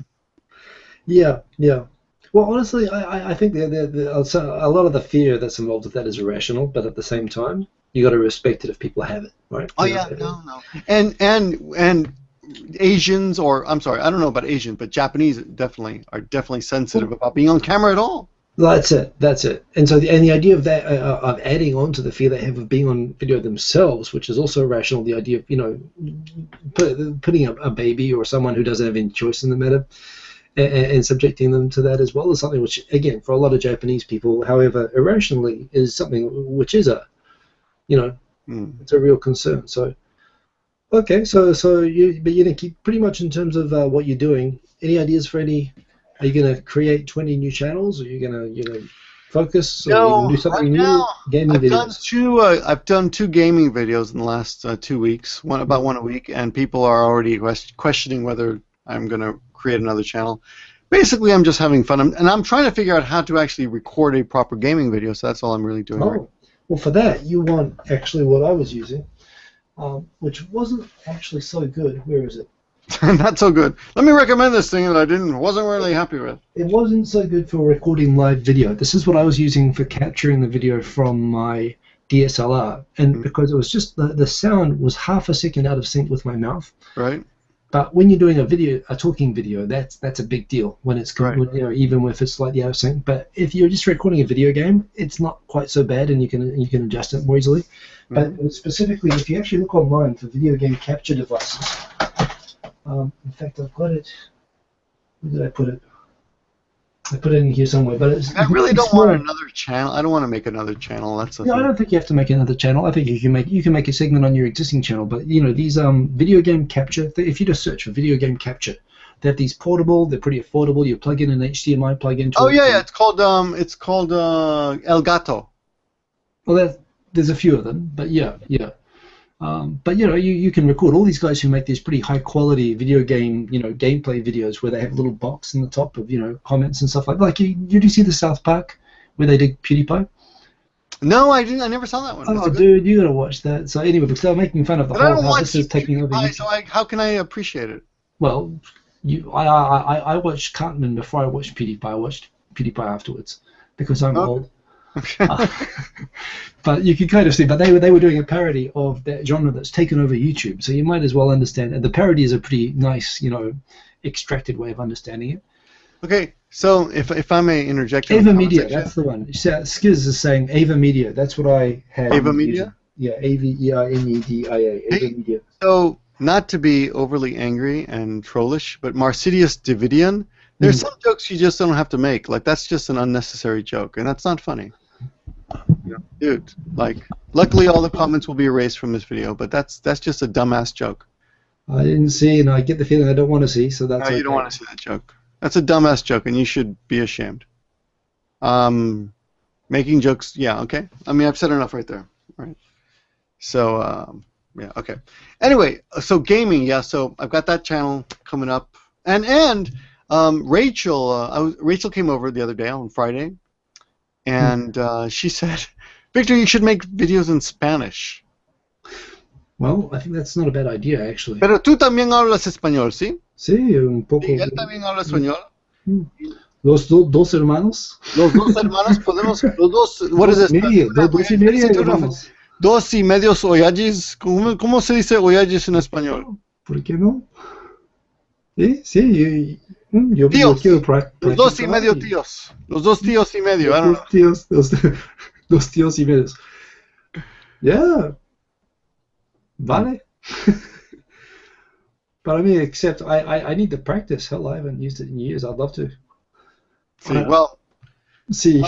Yeah. Well, honestly, I think a lot of the fear that's involved with that is irrational, but at the same time, you got to respect it if people have it, right? Oh yeah, no. And Asians, or I'm sorry, I don't know about Asians, but Japanese are definitely sensitive about being on camera at all. That's it. And so the idea of that of adding on to the fear they have of being on video themselves, which is also irrational. The idea of putting a baby or someone who doesn't have any choice in the matter. And subjecting them to that as well is something which, again, for a lot of Japanese people, however irrationally, is something which is it's a real concern. So, okay, so you keep pretty much in terms of what you're doing. Any ideas for any? Are you going to create 20 new channels? Or are you going to focus? Or are you going to do something new? Gaming videos. I've done two gaming videos in the last 2 weeks, about one a week, and people are already questioning whether I'm going to create another channel. Basically, I'm just having fun, and I'm trying to figure out how to actually record a proper gaming video, so that's all I'm really doing. Oh, well, for that, you want actually what I was using. which wasn't actually so good. Where is it? Not so good. Let me recommend this thing that wasn't really happy with. It wasn't so good for recording live video. This is what I was using for capturing the video from my DSLR, and because it was just the sound was half a second out of sync with my mouth. Right. But when you're doing a talking video, that's a big deal when it's right. Even if it's slightly out of sync. But if you're just recording a video game, it's not quite so bad, and you can adjust it more easily. But specifically, if you actually look online for video game capture devices, in fact, I've got it. Where did I put it? I put it in here somewhere. But I really don't want another channel. I don't want to make another channel. That's I don't think you have to make another channel. I think you can make a segment on your existing channel. But these video game capture. If you just search for video game capture, they have these portable. They're pretty affordable. You plug in an HDMI plug-in. Yeah. It's called Elgato. Well, there's a few of them, but yeah. But you can record all these guys who make these pretty high quality video game gameplay videos where they have a little box in the top of comments and stuff like you do see the South Park where they did PewDiePie? No, I didn't. I never saw that one. Oh, dude, you gotta watch that. So anyway, because they're making fun of the whole how this is taking over YouTube. So how can I appreciate it? Well, I watched Cartman before I watched PewDiePie. I watched PewDiePie afterwards because I'm old. Okay. But you can kind of see, but they were doing a parody of that genre that's taken over YouTube, so you might as well understand it. The parody is a pretty nice, extracted way of understanding it. Okay, so if I may interject. Ava Media, that's the one. Skiz is saying Ava Media. That's what I had. Ava Media? Yeah, AVEIMEDIA. Ava Media. So, not to be overly angry and trollish, but Marcidius Davidian, there's some jokes you just don't have to make. Like, that's just an unnecessary joke, and that's not funny. Dude, luckily all the comments will be erased from this video, but that's just a dumbass joke. I didn't see, and I get the feeling I don't want to see, so that's No, you don't want to see that joke. That's a dumbass joke, and you should be ashamed. Making jokes, yeah, okay. I mean, I've said enough right there. Right. So, yeah, okay. Anyway, so gaming, yeah. So I've got that channel coming up, and Rachel came over the other day on Friday, and she said, "Victor, you should make videos in Spanish." Well, I think that's not a bad idea, actually. Pero tú también hablas español, ¿sí? Sí, un poco. ¿Y él también habla español? Los dos hermanos. Los dos hermanos podemos. Los dos. What is this? Dos y medio hermanos. Dos y medios Oyajis. ¿Cómo se dice Oyajis en español? ¿Por qué no? Sí. Yo tíos. Quiero practicar. Los dos y medio tíos. Los dos tíos y medio. Dos tíos y medios. Yeah. Vale. But I mean, except I need to practice. Hell, I haven't used it in years. I'd love to. See.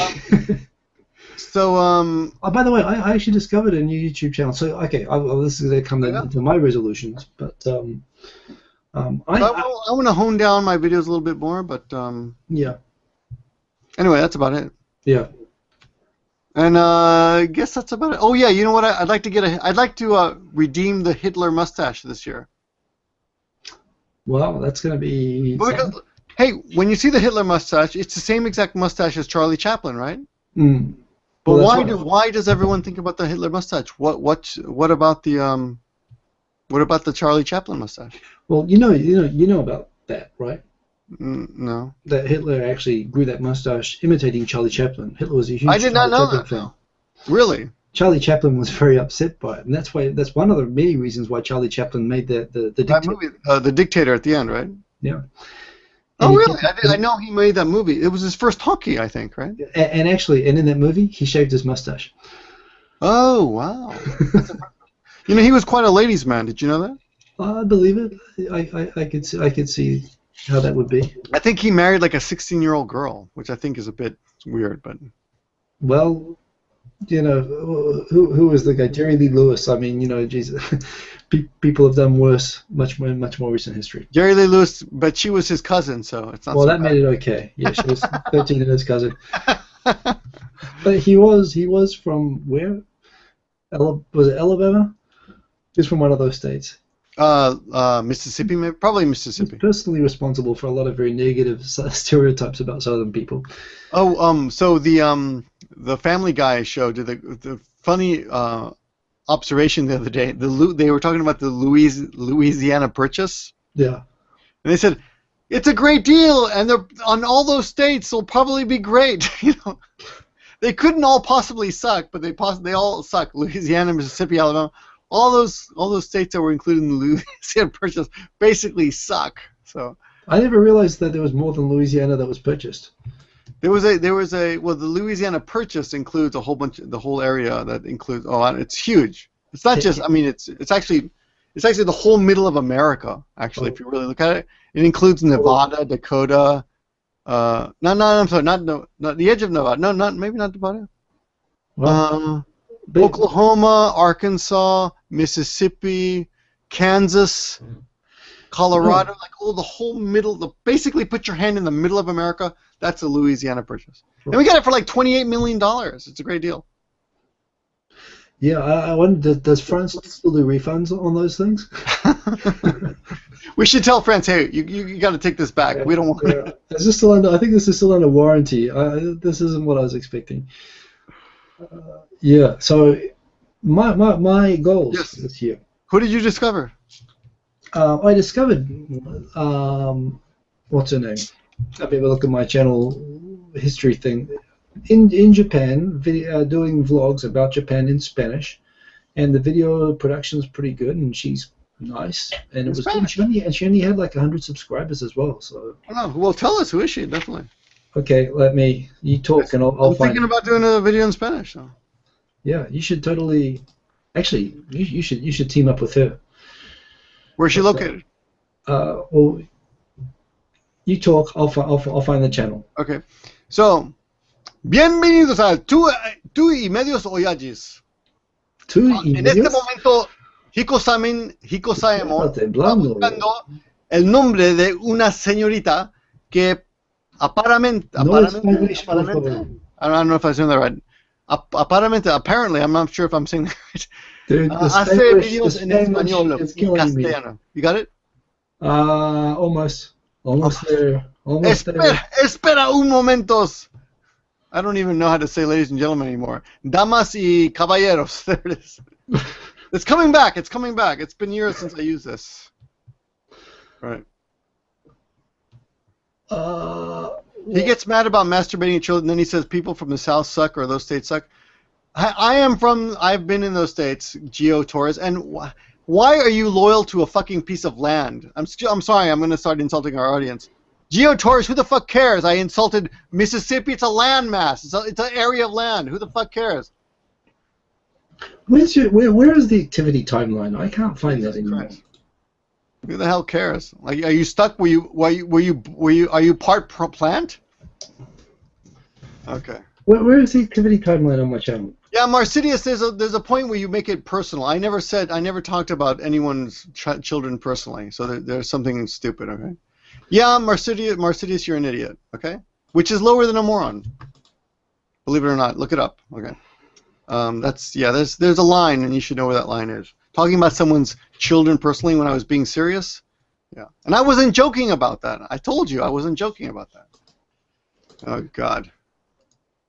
So, by the way, I actually discovered a new YouTube channel. So, okay, this is going to come into my resolutions, but I want to hone down my videos a little bit more, but yeah. Anyway, that's about it. Yeah. And I guess that's about it. Oh yeah, you know what? I'd like to redeem the Hitler mustache this year. Well, that's going to be. Because, hey, when you see the Hitler mustache, it's the same exact mustache as Charlie Chaplin, right? Mm. But well, why does everyone think about the Hitler mustache? What about the Charlie Chaplin mustache? Well, you know about that, right? No. That Hitler actually grew that mustache imitating Charlie Chaplin. Hitler was a huge I did not know that. fan. Really? Charlie Chaplin was very upset by it, and that's one of the many reasons why Charlie Chaplin made the that movie, The Dictator, at the end, right? Yeah. Oh, really? I know he made that movie. It was his first talkie, I think, right? And in that movie, he shaved his mustache. Oh, wow. He was quite a ladies' man. Did you know that? I believe it. I could see how that would be. I think he married like a 16-year-old girl, which I think is a bit weird, but. Well, who was the guy? Jerry Lee Lewis. I mean, Jesus, people have done worse. Much more recent history. Jerry Lee Lewis, but she was his cousin, so it's not. Well, so that bad. made it okay. Yeah, she was 13 and his cousin. But he was from where? Was it Alabama? He's from one of those states. Mississippi, maybe? Probably Mississippi. He's personally responsible for a lot of very negative stereotypes about Southern people. Oh, so the Family Guy show did the funny observation the other day. They were talking about the Louisiana Purchase. Yeah. And they said, it's a great deal, and on all those states will probably be great. You know, they couldn't all possibly suck, but they all suck. Louisiana, Mississippi, Alabama, all those states that were included in the Louisiana Purchase basically suck. So I never realized that there was more than Louisiana that was purchased. There was a well, the Louisiana Purchase includes a whole bunch, the whole area that includes. Oh, it's huge. It's not just. I mean, it's actually the whole middle of America. Actually, if you really look at it, it includes Nevada, Dakota. I'm sorry, not the edge of Nevada. No, maybe not Nevada. Oklahoma, Arkansas, Mississippi, Kansas, Colorado, like the whole middle. Basically, put your hand in the middle of America. That's a Louisiana Purchase, and we got it for like $28 million. It's a great deal. Yeah, I wonder, does France still do refunds on those things? We should tell France, hey, you got to take this back. We don't want it. Is this still under? I think this is still under warranty. This isn't what I was expecting. Yeah. So my goals this year. Who did you discover? I discovered what's her name? I've been look at my channel history thing. In Japan, doing vlogs about Japan in Spanish, and the video production's pretty good, and she's nice, and it was good. She only had like 100 subscribers as well. So. Oh, well, tell us, who is she? Definitely. Okay, you talk, and I'll I'm thinking about doing a video in Spanish. So. Yeah, you should totally. Actually, you should team up with her. Where's she located? Well, you talk. I'll find the channel. Okay, so. Bienvenidos a Tú y Medios Oyajis. En este momento, Hiko-Saemon está buscando el nombre de una señorita que aparentemente, I don't know if I'm saying that right. Apparently, I'm not sure if I'm saying that right. Dude, hace videos en español y castellano. You got it? Almost there. Almost there. Espera un momentos. I don't even know how to say ladies and gentlemen anymore. Damas y caballeros. There it is. It's coming back. It's coming back. It's been years since I used this. Right. He gets mad about masturbating children, then he says people from the South suck or those states suck. I've been in those states, Geo Torres, and why are you loyal to a fucking piece of land? I'm sorry, I'm going to start insulting our audience. Geo Torres, who the fuck cares? I insulted Mississippi. It's a landmass. It's an area of land. Who the fuck cares? Where is the activity timeline? I can't find that anymore. Who the hell cares? Like, are you stuck? Are you part plant? Okay. Where is the activity timeline on my channel? Yeah, Marcidius, there's a point where you make it personal. I never talked about anyone's children personally. So there's something stupid. Okay. Yeah, Marcidius, you're an idiot, okay? Which is lower than a moron. Believe it or not, look it up, okay? There's a line, and you should know where that line is. Talking about someone's children personally when I was being serious, yeah. And I wasn't joking about that. I told you I wasn't joking about that. Oh God.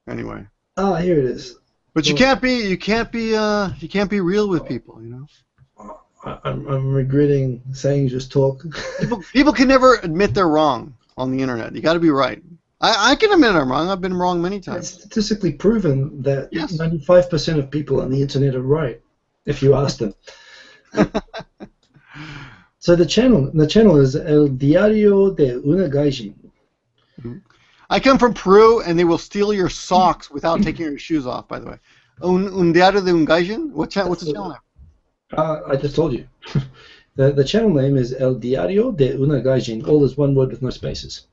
Anyway. Oh, here it is. But you can't be real with people, you know. I'm regretting saying just talk. People can never admit they're wrong on the internet. You got to be right. I can admit I'm wrong. I've been wrong many times. It's statistically proven that 95% of people on the internet are right, if you ask them. So the channel is El Diario de una Gaijin. I come from Peru, and they will steal your socks without taking your shoes off. By the way, Un Diario de un Gaijin. What's the channel name? I just told you. The channel name is El Diario de una Gaijin. All is one word with no spaces.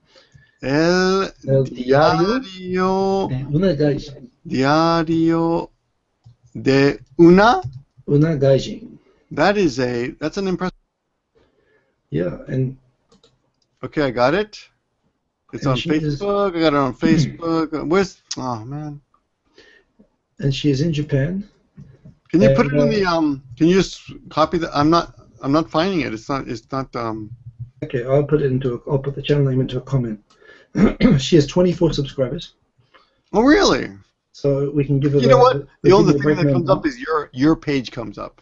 El Diario de una Gaijin. Diario de una Gaijin. That's an impressive. Yeah, and. Okay, I got it. It's on Facebook. I got it on Facebook. Oh man. And she is in Japan. Can you put it in the Can you just copy that? I'm not finding it. It's not. Okay, I'll put the channel name into a comment. She has 24 subscribers. Oh really? So we can give it. You know what? The only thing that Gimmeabreakman comes up is your page comes up.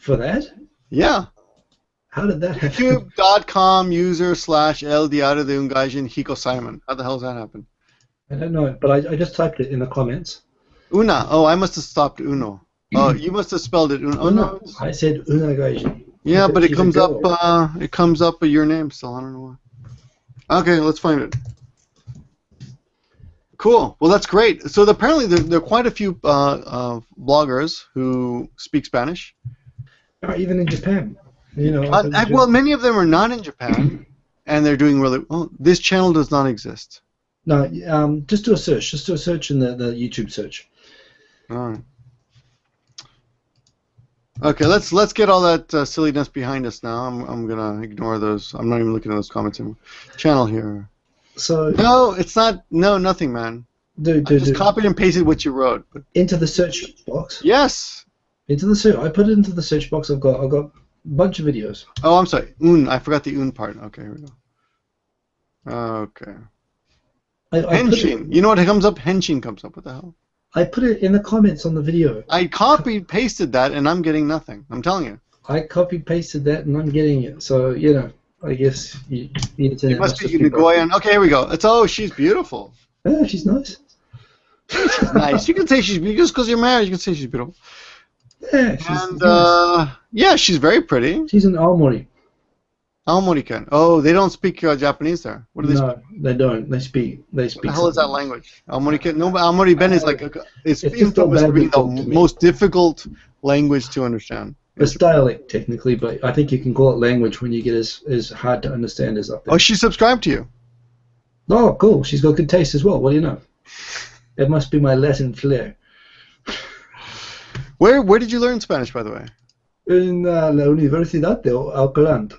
for that. Yeah. How did that happen? YouTube.com/user/El Diario de un Gaijin Hiko Simon. How the hell does that happen? I don't know, but I just typed it in the comments. Una. Oh, I must have stopped uno. Oh, you must have spelled it uno. Oh no. I said Una Gaijin. Yeah, but it comes up. It comes up with your name still. I don't know why. Okay, let's find it. Cool. Well, that's great. So apparently there are quite a few bloggers who speak Spanish. Even in Japan. You know. Well, many of them are not in Japan, and they're doing really well. This channel does not exist. No, just do a search. Just do a search in the YouTube search. All right. Okay, let's get all that silliness behind us now. I'm gonna ignore those. I'm not even looking at those comments anymore. Channel here. So. No, it's not. No, nothing, man. I just copied and pasted what you wrote. But... Into the search box. Yes. Into the search. I put it into the search box. I've got a bunch of videos. Oh, I'm sorry. I forgot the part. Okay, here we go. Okay. Henshin. You know what comes up? Henshin comes up. What the hell? I put it in the comments on the video. I copied, pasted that, and I'm getting nothing. I'm telling you. I copied, pasted that, and I'm getting it. So, you know, I guess the internet must be Uruguayan. Okay, here we go. She's beautiful. Yeah, she's nice. She's nice. You can say she's beautiful. Just because you're married, you can say she's beautiful. Yeah, yeah, she's very pretty. She's an Aomori. Aomori-kan. Oh, they don't speak Japanese there. What do they speak? No, they don't. They speak. What the hell is that language? Aomori-kan. No, but Aomori-ben is like it's infamous for being the most difficult language to understand. It's dialect technically, but I think you can call it language when you get as hard to understand as up there. Oh, she subscribed to you. Oh, cool. She's got good taste as well. What do you know? It must be my Latin flair. Where did you learn Spanish, by the way? In la Universidad de Alcalá.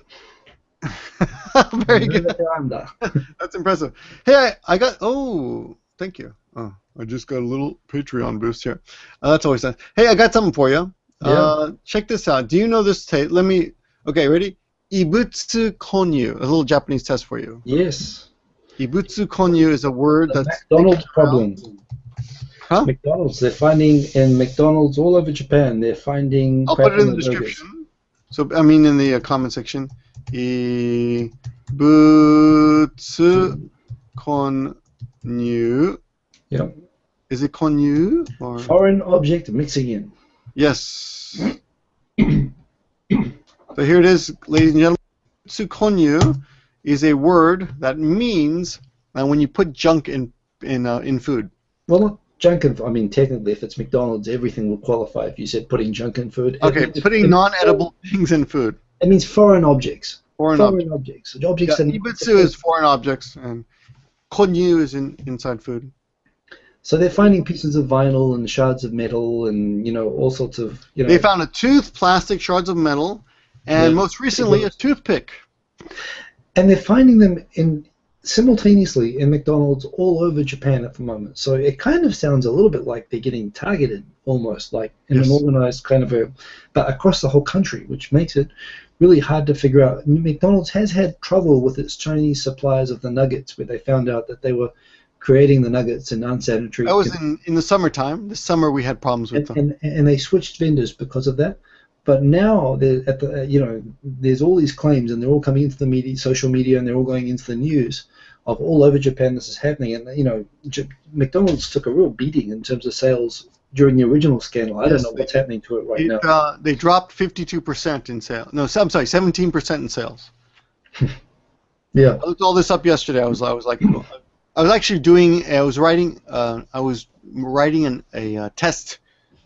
Very good. That's impressive. Hey, I got. Oh, thank you. Oh, I just got a little Patreon boost here. That's always nice. Hey, I got something for you. Yeah. Check this out. Do you know this tape? Let me. Okay, ready? Ibutsu konyu. A little Japanese test for you. Yes. Ibutsu konyu is a word that's. McDonald's problem. Huh? McDonald's. They're finding in McDonald's all over Japan. They're finding. I'll put it in the description. So I mean in the comment section. Ibutsu konyu. Yep. Is it konyu or foreign object mixing in? Yes. So here it is, ladies and gentlemen. Ibutsu konyu is a word that means when you put junk in food. Well, not junk in. I mean, technically, if it's McDonald's, everything will qualify. If you said putting junk in food. Okay, putting non-edible things in food. It means foreign objects. Foreign objects. Objects yeah, Ibutsu is foreign objects, and konyu is inside food. So they're finding pieces of vinyl and shards of metal, and all sorts of. They found a tooth, plastic, shards of metal, and most recently a toothpick. And they're finding them simultaneously in McDonald's all over Japan at the moment. So it kind of sounds a little bit like they're getting targeted, almost like in an organized kind of but across the whole country, which makes it really hard to figure out. McDonald's has had trouble with its Chinese suppliers of the nuggets, where they found out that they were creating the nuggets in unsanitary. That was in the summertime. This summer we had problems with them. And they switched vendors because of that. But now there's all these claims, and they're all coming into the media, social media, and they're all going into the news of all over Japan. This is happening, and McDonald's took a real beating in terms of sales during the original scandal. I don't know what's happening to it right now. They dropped 52% in sales. No, I'm sorry, 17% in sales. Yeah. I looked all this up yesterday. I was writing a test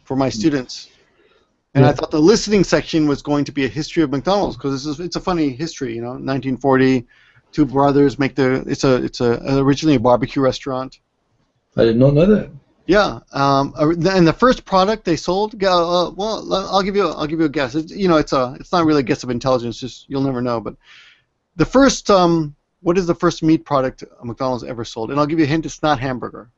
for my students. And I thought the listening section was going to be a history of McDonald's, because it's a funny history, 1940, two brothers make it's originally a barbecue restaurant. I did not know that. Yeah, and the first product they sold, well, I'll give you a guess. It's not really a guess of intelligence, just you'll never know. But the first, what is the first meat product McDonald's ever sold? And I'll give you a hint. It's not hamburger.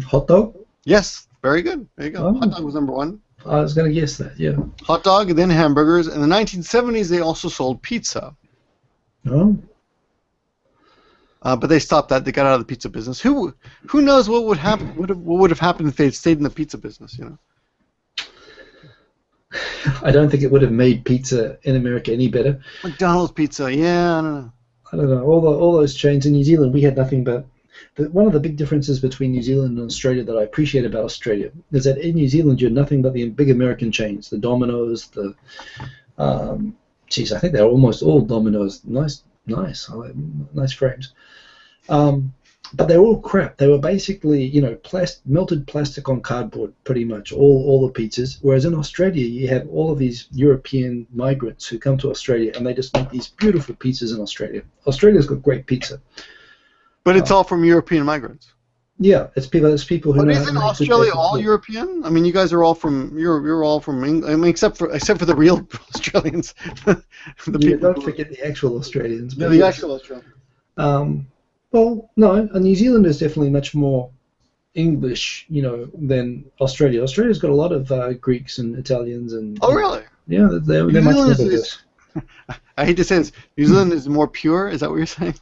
Hot dog. Yes, very good. There you go. Hot dog was number one. I was going to guess that, yeah. Hot dog, then hamburgers. In the 1970s, they also sold pizza. Oh. But they stopped that. They got out of the pizza business. Who knows what would happen? What would have happened if they had stayed in the pizza business? You know. I don't think it would have made pizza in America any better. McDonald's pizza, yeah, I don't know. I don't know. All those chains in New Zealand, we had nothing but. One of the big differences between New Zealand and Australia that I appreciate about Australia is that in New Zealand you had nothing but the big American chains, the Domino's, the I think they're almost all Domino's. Nice, nice frames. But they were all crap. They were basically, you know, melted plastic on cardboard, pretty much, all the pizzas. Whereas in Australia, you have all of these European migrants who come to Australia, and they just make these beautiful pizzas in Australia. Australia's got great pizza. But it's all from European migrrants. Yeah, it's people who. But isn't Australia all European? I mean, you guys are all from you're all from England. I mean, except for the real Australians. Don't forget the actual Australians. Yeah, the actual Australians. Well, no, New Zealand is definitely much more English, you know, than Australia. Australia's got a lot of Greeks and Italians and. Oh, really? Yeah, they're much more diverse. I hate to say this. New Zealand is more pure. Is that what you're saying?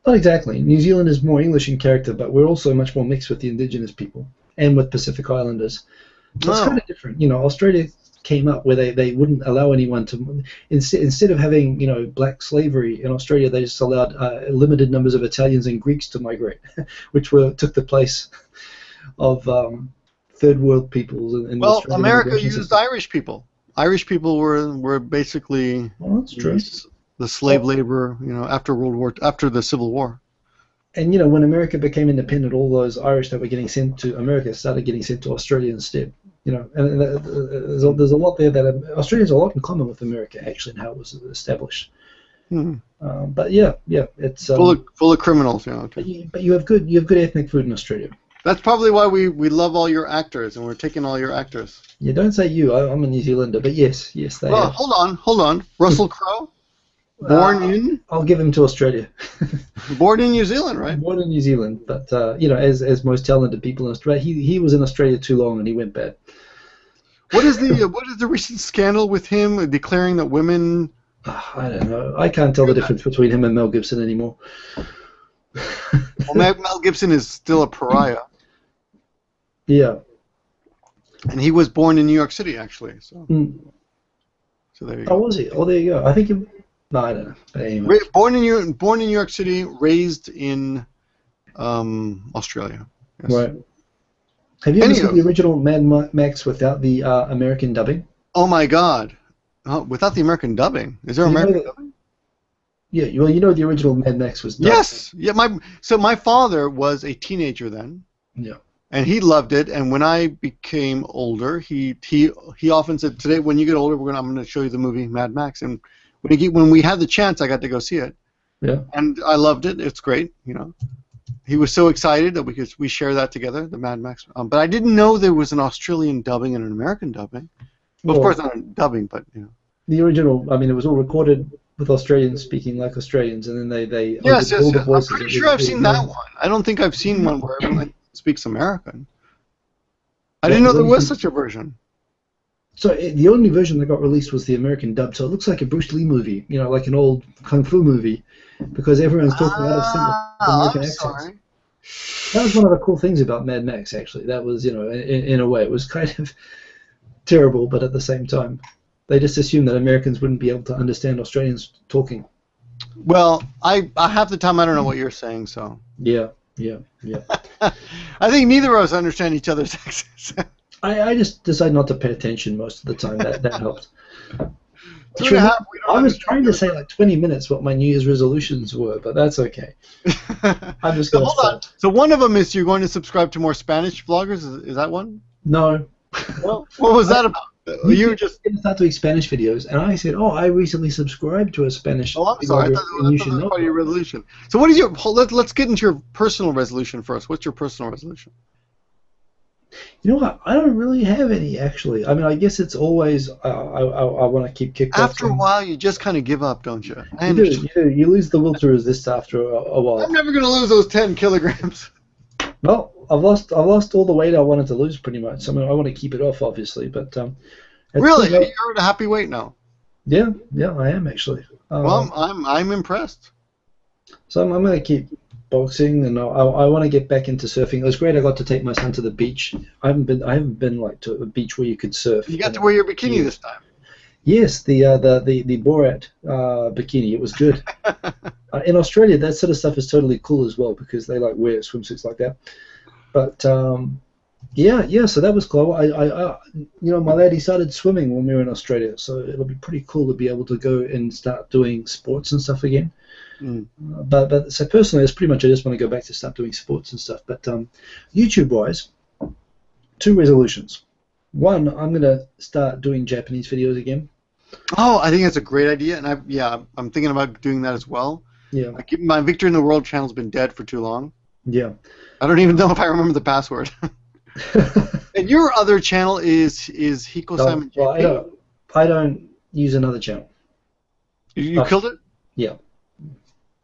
Not exactly. New Zealand is more English in character, but we're also much more mixed with the indigenous people and with Pacific Islanders. So it's kind of different. You know, Australia came up where they wouldn't allow anyone to. Instead of having, you know, black slavery in Australia, they just allowed limited numbers of Italians and Greeks to migrate, which took the place of third world peoples. In well, America used Irish people. Irish people were basically. Well, that's true. The slave labor, you know, after the Civil War. And, you know, when America became independent, all those Irish that were getting sent to America started getting sent to Australia instead. You know, and there's a lot there that Australia has a lot in common with America, actually, and how it was established. Mm-hmm. But yeah, it's full of criminals, you know. Okay. But you have good ethnic food in Australia. That's probably why we love all your actors, and we're taking all your actors. Yeah, don't say you. I'm a New Zealander, but yes, they. Well, hold on. Russell Crowe. Born in? I'll give him to Australia. Born in New Zealand, right? Born in New Zealand, but you know, as most talented people in Australia, he was in Australia too long and he went bad. What is the recent scandal with him declaring that women? I don't know. I can't tell the difference between him and Mel Gibson anymore. Well, Mel Gibson is still a pariah. Yeah. And he was born in New York City, actually. So. So there you go. Oh, was he? Oh, there you go. I think. No, I don't know. But anyway. Born in New York City, raised in Australia. Yes. Right. Have you ever seen the original Mad Max without the American dubbing? Oh my God! Without the American dubbing, is there American dubbing? Yeah. Well, you know the original Mad Max was dubbed. Yes. Yeah. My father was a teenager then. Yeah. And he loved it. And when I became older, he often said, "Today, when you get older, I'm going to show you the movie Mad Max." And when we had the chance, I got to go see it. Yeah. And I loved it. It's great, you know. He was so excited that we share that together, the Mad Max. But I didn't know there was an Australian dubbing and an American dubbing. Well, of course not a dubbing, but you know. The original, I mean, it was all recorded with Australians speaking like Australians, and then they yes. I'm pretty sure I've seen that one. I don't think I've seen one where everyone speaks American. I didn't know there was such a version. So the only version that got released was the American dub, so it looks like a Bruce Lee movie, you know, like an old kung fu movie, because everyone's talking out of sync with American accents. Sorry. That was one of the cool things about Mad Max, actually. That was, you know, in a way, it was kind of terrible, but at the same time, they just assumed that Americans wouldn't be able to understand Australians talking. Well, I half the time I don't know what you're saying, so. Yeah. I think neither of us understand each other's accents. I just decide not to pay attention most of the time. That helped. I was trying to say like 20 minutes what my New Year's resolutions were, but that's okay. I'm just going to hold on. So one of them is you're going to subscribe to more Spanish vloggers. Is that one? No. Well, what was that about? You were just start doing Spanish videos, and I said, "Oh, I recently subscribed to a Spanish." Oh, I'm sorry. I thought that was part of your resolution. So, what is your? Let's get into your personal resolution first. What's your personal resolution? You know what? I don't really have any, actually. I mean, I guess it's always I want to keep kicked off. After a while, you just kind of give up, don't you? You do. You lose the will to resist after a while. I'm never going to lose those 10 kilograms. Well, I've lost all the weight I wanted to lose, pretty much. I mean, I want to keep it off, obviously, but really, you're at a happy weight now. Yeah, I am actually. Well, I'm impressed. So I'm going to keep boxing, and I want to get back into surfing. It was great. I got to take my son to the beach. I haven't been like to a beach where you could surf. You got to wear your bikini this time. Yes, the Borat bikini. It was good. In Australia, that sort of stuff is totally cool as well because they like wear swimsuits like that. But yeah. So that was cool. My lad, he started swimming when we were in Australia, so it'll be pretty cool to be able to go and start doing sports and stuff again. But so personally, it's pretty much I just want to go back to start doing sports and stuff. But YouTube-wise, 2 resolutions. One, I'm gonna start doing Japanese videos again. Oh, I think that's a great idea, and I'm thinking about doing that as well. Yeah. My Victor in the World channel's been dead for too long. Yeah. I don't even know if I remember the password. And your other channel is Hiko Simon JP? Well, I don't use another channel. You killed it? Yeah.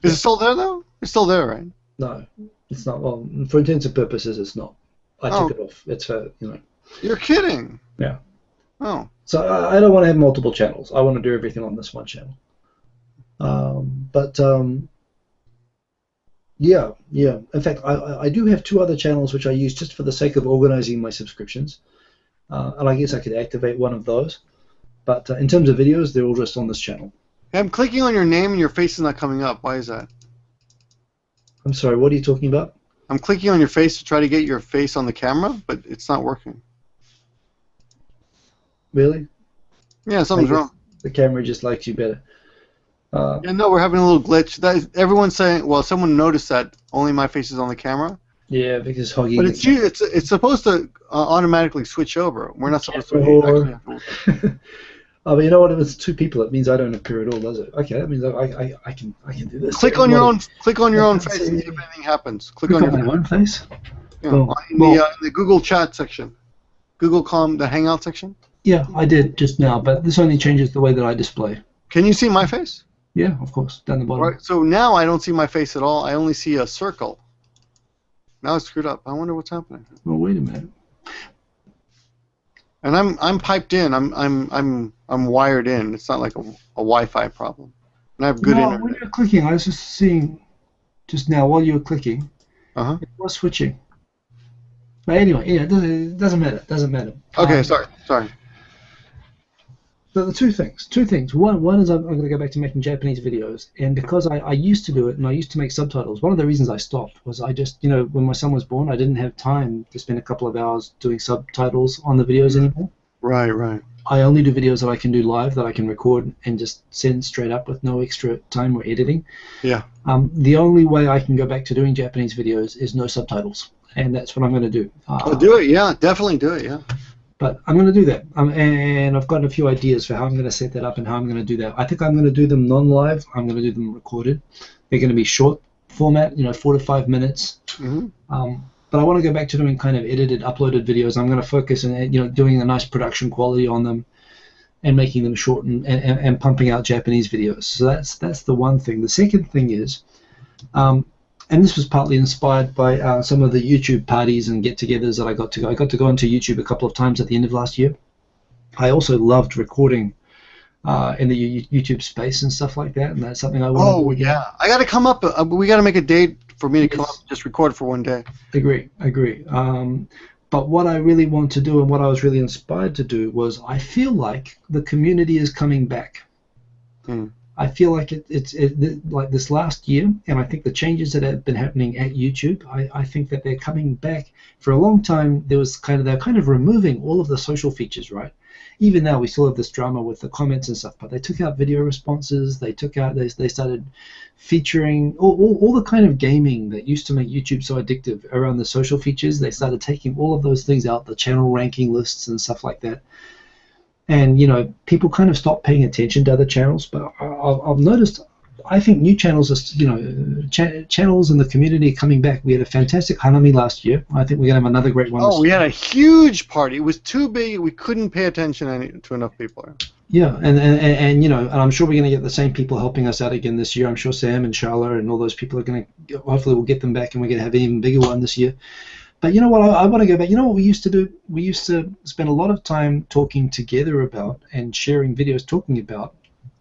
Is it still there though? It's still there, right? No, it's not. Well, for intents and purposes, it's not. I took it off. It's for You're kidding. Yeah. Oh. So I don't want to have multiple channels. I want to do everything on this one channel. Yeah. In fact, I do have 2 other channels which I use just for the sake of organizing my subscriptions, and I guess I could activate one of those. But in terms of videos, they're all just on this channel. I'm clicking on your name and your face is not coming up. Why is that? I'm sorry. What are you talking about? I'm clicking on your face to try to get your face on the camera, but it's not working. Really? Yeah, something's wrong. The camera just likes you better. Yeah, no, we're having a little glitch. Everyone's saying, well, someone noticed that only my face is on the camera. Yeah, because Hoggy. But it's supposed to automatically switch over. We're not supposed to. Oh, but you know what? If it's 2 people, it means I don't appear at all, does it? Okay, that means I can do this. Click on your own face and see if anything happens. Click on your own face. Yeah, in the Google Chat section, the Hangout section. Yeah, I did just now, but this only changes the way that I display. Can you see my face? Yeah, of course, down the bottom. Right. So now I don't see my face at all. I only see a circle. Now it's screwed up. I wonder what's happening. Well, wait a minute. And I'm piped in. I'm wired in. It's not like a Wi-Fi problem. And I have good internet. When you're clicking, I was just seeing just now while you were clicking. It was switching. But anyway, yeah, it doesn't matter. It doesn't matter. Okay, sorry. So the two things. One is I'm going to go back to making Japanese videos, and because I used to do it and I used to make subtitles, one of the reasons I stopped was I just, when my son was born, I didn't have time to spend a couple of hours doing subtitles on the videos anymore. Right. I only do videos that I can do live, that I can record and just send straight up with no extra time or editing. Yeah. The only way I can go back to doing Japanese videos is no subtitles, and that's what I'm going to do. Do it, yeah. Definitely do it, yeah. But I'm going to do that, and I've got a few ideas for how I'm going to set that up and how I'm going to do that. I think I'm going to do them non-live. I'm going to do them recorded. They're going to be short format, 4 to 5 minutes. Mm-hmm. But I want to go back to doing kind of edited, uploaded videos. I'm going to focus on, doing a nice production quality on them and making them short and pumping out Japanese videos. So that's the one thing. The second thing is, and this was partly inspired by some of the YouTube parties and get-togethers that I got to go. I got to go onto YouTube a couple of times at the end of last year. I also loved recording in the YouTube space and stuff like that, and that's something I want to do again. Yeah. I got to come up. We got to make a date for me to come up and just record for one day. Agree. But what I really want to do and what I was really inspired to do was I feel like the community is coming back. I feel like it's like this last year, and I think the changes that have been happening at YouTube, I think that they're coming back. For a long time, they're kind of removing all of the social features, right? Even now, we still have this drama with the comments and stuff, but they took out video responses. They started featuring all the kind of gaming that used to make YouTube so addictive around the social features. They started taking all of those things out, the channel ranking lists and stuff like that. And, people kind of stopped paying attention to other channels, but I've noticed, I think new channels are, channels in the community are coming back. We had a fantastic Hanami last year. I think we're going to have another great one. Oh, we had a huge party. It was too big. We couldn't pay attention to enough people. Yeah, and I'm sure we're going to get the same people helping us out again this year. I'm sure Sam and Charla and all those people are going to, hopefully we'll get them back and we're going to have an even bigger one this year. But you know what, I want to go back. You know what we used to do? We used to spend a lot of time talking together about and sharing videos talking about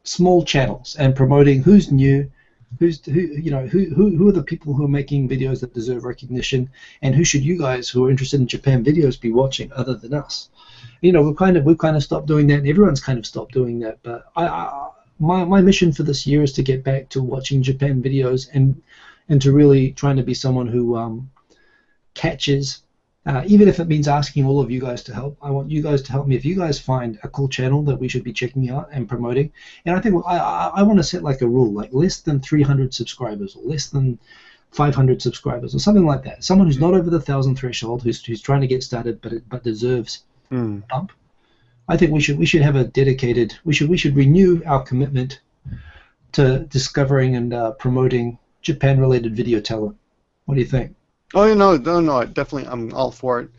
small channels and promoting who's new, Who are the people who are making videos that deserve recognition, and who should you guys who are interested in Japan videos be watching other than us? We've kind of stopped doing that, and everyone's kind of stopped doing that. But my mission for this year is to get back to watching Japan videos and to really trying to be someone who catches. Even if it means asking all of you guys to help, I want you guys to help me. If you guys find a cool channel that we should be checking out and promoting, and I think I want to set like a rule, like less than 300 subscribers or less than 500 subscribers or something like that. Someone who's not over the 1,000 threshold, who's trying to get started but deserves a bump. I think we should have a dedicated. We should renew our commitment to discovering and promoting Japan-related video talent. What do you think? Oh, no, definitely, I'm all for it.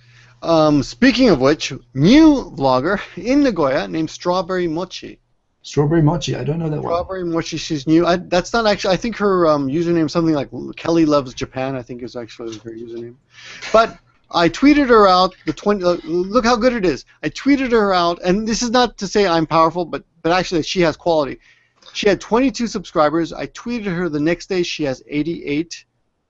Speaking of which, new vlogger in Nagoya named Strawberry Mochi. Strawberry Mochi, I don't know that one. Strawberry Mochi, she's new. That's not actually, I think her username is something like Kelly Loves Japan, I think is actually her username. But I tweeted her out, look how good it is. I tweeted her out, and this is not to say I'm powerful, but actually she has quality. She had 22 subscribers. I tweeted her the next day, she has 88.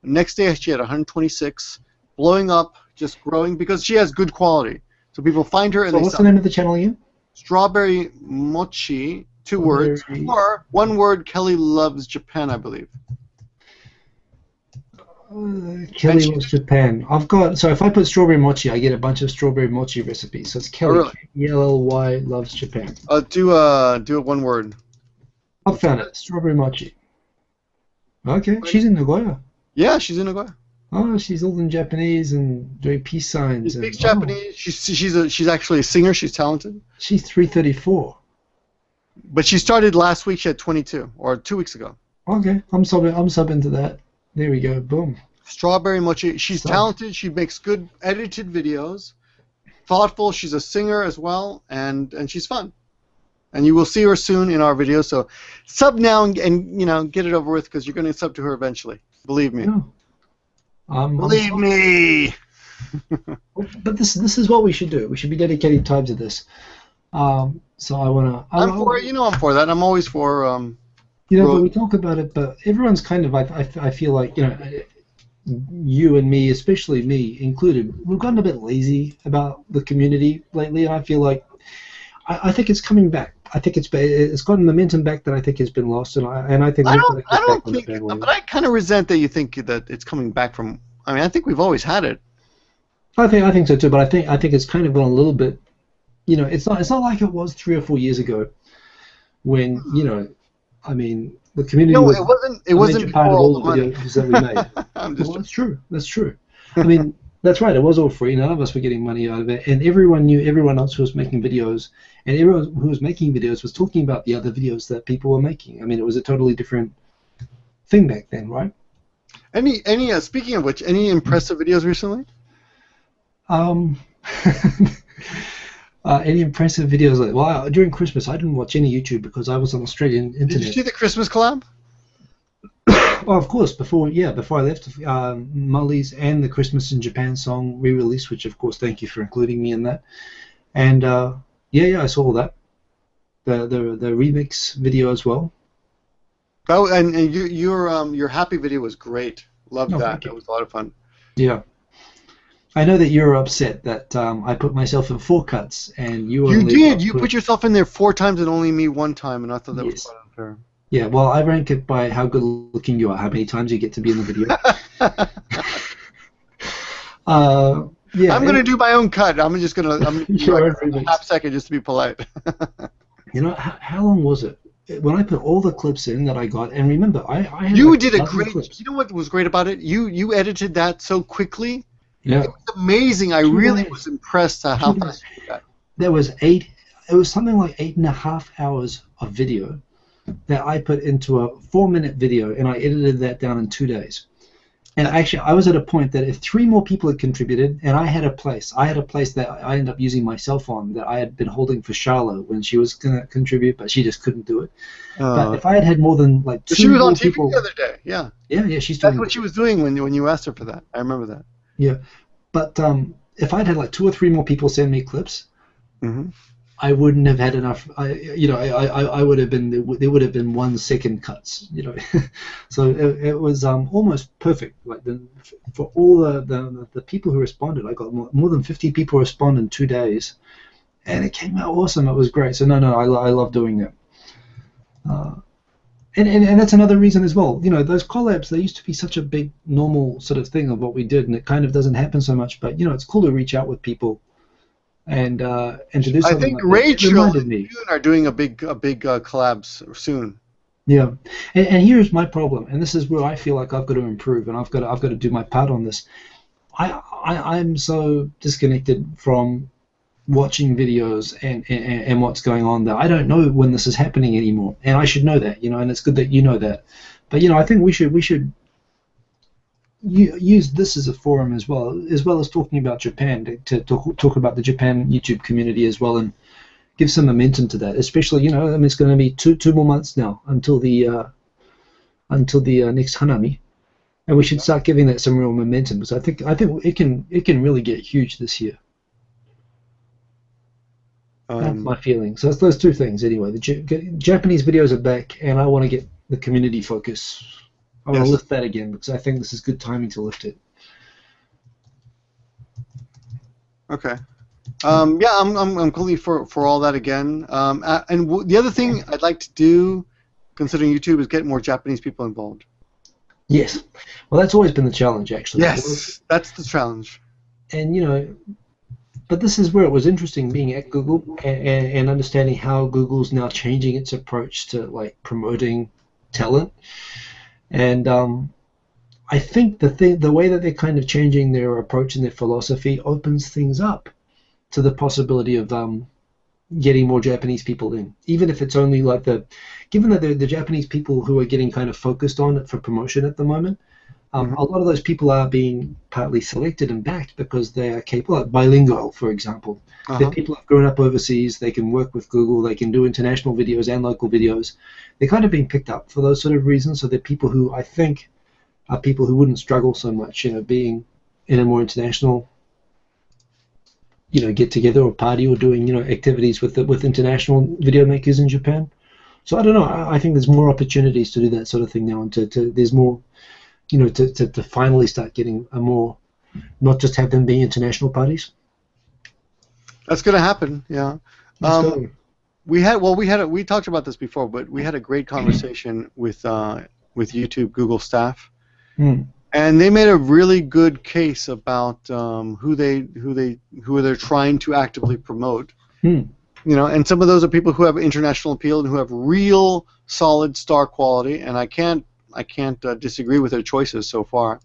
Next day she had 126, blowing up, just growing because she has good quality. So people find her and so what's the name of the channel again? Strawberry Mochi, 2 words, or 1 word. Kelly Loves Japan, I believe. Kelly Loves Japan. So if I put Strawberry Mochi, I get a bunch of Strawberry Mochi recipes. So it's Kelly, Kelly Loves Japan. Do it 1 word. I found it. Strawberry Mochi. Okay, she's in Nagoya. Yeah, she's in Nagoya. Oh, she's all in Japanese and doing peace signs. She speaks Japanese. She's actually a singer. She's talented. She's 334. But she started last week. She had 22, or 2 weeks ago. Okay, I'm subbing to that. There we go. Boom. Strawberry Mochi. She's talented. She makes good edited videos. Thoughtful. She's a singer as well, and she's fun. And you will see her soon in our videos. So sub now and get it over with because you're going to sub to her eventually. Believe me. Yeah. Believe me. But this is what we should do. We should be dedicating time to this. So I wanna. I'm for it. I'm for that. I'm always for. But we talk about it, but everyone's kind of. I feel like you and me, especially me included, we've gotten a bit lazy about the community lately, and I feel like I think it's coming back. I think it's gotten momentum back that I think has been lost, and I think I don't think, but I kind of resent that you think that it's coming back from. I mean, I think we've always had it. I think so too, but I think it's kind of gone a little bit. It's not like it was 3 or 4 years ago, when I mean, the community. No, it wasn't part of all the money. videos that we made. Well, that's true. That's true. I mean, that's right. It was all free. None of us were getting money out of it, and everyone knew everyone else who was making videos, and everyone who was making videos was talking about the other videos that people were making. I mean, it was a totally different thing back then, right? Any speaking of which, any impressive videos recently? Any impressive videos? During Christmas, I didn't watch any YouTube because I was on Australian internet. Did you see the Christmas collab? Oh, of course. Before I left, Molly's and the Christmas in Japan song re-release, which of course, thank you for including me in that. And I saw that. The remix video as well. Oh, and your happy video was great. Loved that. That was a lot of fun. Yeah. I know that you're upset that I put myself in 4 cuts, and you did. You put yourself in there 4 times and only me 1 time, and I thought that was quite unfair. Yeah, well, I rank it by how good looking you are, how many times you get to be in the video. I'm going to do my own cut. I'm just going to do a half second just to be polite. How long was it? When I put all the clips in that I got, and remember, I had You did a great clips. You know what was great about it? You edited that so quickly. Yeah. It was amazing. I really was impressed at how fast you did that. There was it was something like 8.5 hours of video that I put into a 4-minute video, and I edited that down in 2 days. And actually, I was at a point that if 3 more people had contributed, and I had a place that I ended up using my cell phone that I had been holding for Charlotte when she was going to contribute, but she just couldn't do it. But if I had more than like 2 she was on TV people, the other day, yeah. Yeah, she's doing. That's what she was doing when you asked her for that. I remember that. Yeah, but if I'd had like 2 or 3 more people send me clips, I wouldn't have had enough. I would have been there would have been 1 second cuts. So it was almost perfect. Like for all the people who responded, I got more than 50 people respond in 2 days, and it came out awesome. It was great. So no, I love doing that. And that's another reason as well. Those collabs, they used to be such a big normal sort of thing of what we did, and it kind of doesn't happen so much. But it's cool to reach out with people. And to do something I think like Rachel that, and June are doing a big collabs soon. Yeah, and here's my problem, and this is where I feel like I've got to improve, and I've got to do my part on this. I'm so disconnected from watching videos and what's going on there. I don't know when this is happening anymore, and I should know that, and it's good that you know that. But I think we should use this as a forum as well as talking about Japan to talk about the Japan YouTube community as well, and give some momentum to that. Especially, it's going to be two more months now until the next Hanami, and we should start giving that some real momentum, because I think it can really get huge this year. That's my feeling. So it's those two things anyway. The Japanese videos are back, and I want to get the community focus. I want to lift that again, because I think this is good timing to lift it. Okay. Yeah, I'm completely for all that again. And the other thing I'd like to do, considering YouTube, is get more Japanese people involved. Yes. Well, that's always been the challenge, actually. Yes, that's the challenge. And but this is where it was interesting being at Google and understanding how Google's now changing its approach to promoting talent. And I think the way that they're kind of changing their approach and their philosophy opens things up to the possibility of getting more Japanese people in, even if it's only given that the Japanese people who are getting kind of focused on it for promotion at the moment, a lot of those people are being partly selected and backed because they are capable, like bilingual, for example. They're people who have grown up overseas, they can work with Google, they can do international videos and local videos. They're kind of being picked up for those sort of reasons, so they're people who I think are people who wouldn't struggle so much, being in a more international, get together or party or doing, activities with international video makers in Japan. So I don't know, I think there's more opportunities to do that sort of thing now, and there's more, to finally start getting a more, not just have them being international parties. That's going to happen, yeah. We talked about this before, but we had a great conversation with YouTube Google staff, and they made a really good case about who they're trying to actively promote. And some of those are people who have international appeal and who have real solid star quality, and I can't disagree with their choices so far.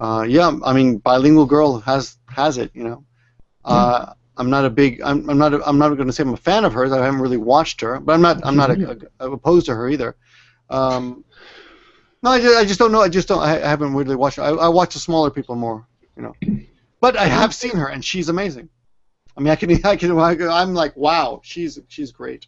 Yeah, I mean, Bilingual Girl has it, I'm not going to say I'm a fan of hers. I haven't really watched her, but I'm not opposed to her either. No, I just don't know. I haven't really watched her. I watch the smaller people more, But I have seen her, and she's amazing. I mean, I'm like, wow, she's great.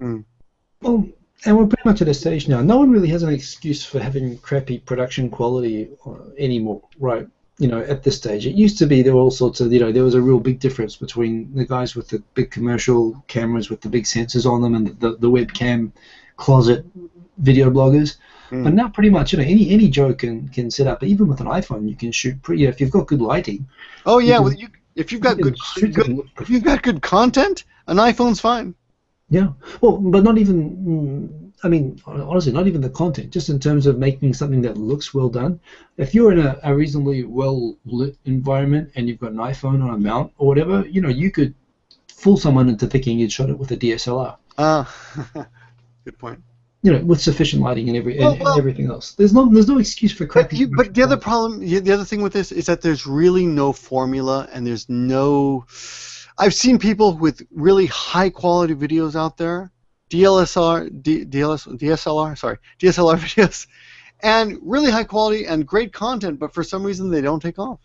Well, and we're pretty much at a stage now. No one really has an excuse for having crappy production quality anymore, right? At this stage. It used to be there were all sorts of, there was a real big difference between the guys with the big commercial cameras with the big sensors on them and the webcam closet video bloggers. But now pretty much, any Joe can set up. Even with an iPhone, you can shoot pretty. If you've got good lighting. Oh yeah, if you've got good content, an iPhone's fine. Yeah. Well, but not even. I mean, honestly, not even the content. Just in terms of making something that looks well done. If you're in a reasonably well lit environment and you've got an iPhone on a mount or whatever, you could fool someone into thinking you'd shot it with a DSLR. Good point. With sufficient lighting and everything else. There's no excuse for crappy. But the other thing with this is that there's really no formula, and there's no. I've seen people with really high quality videos out there, DSLR videos, and really high quality and great content, but for some reason they don't take off.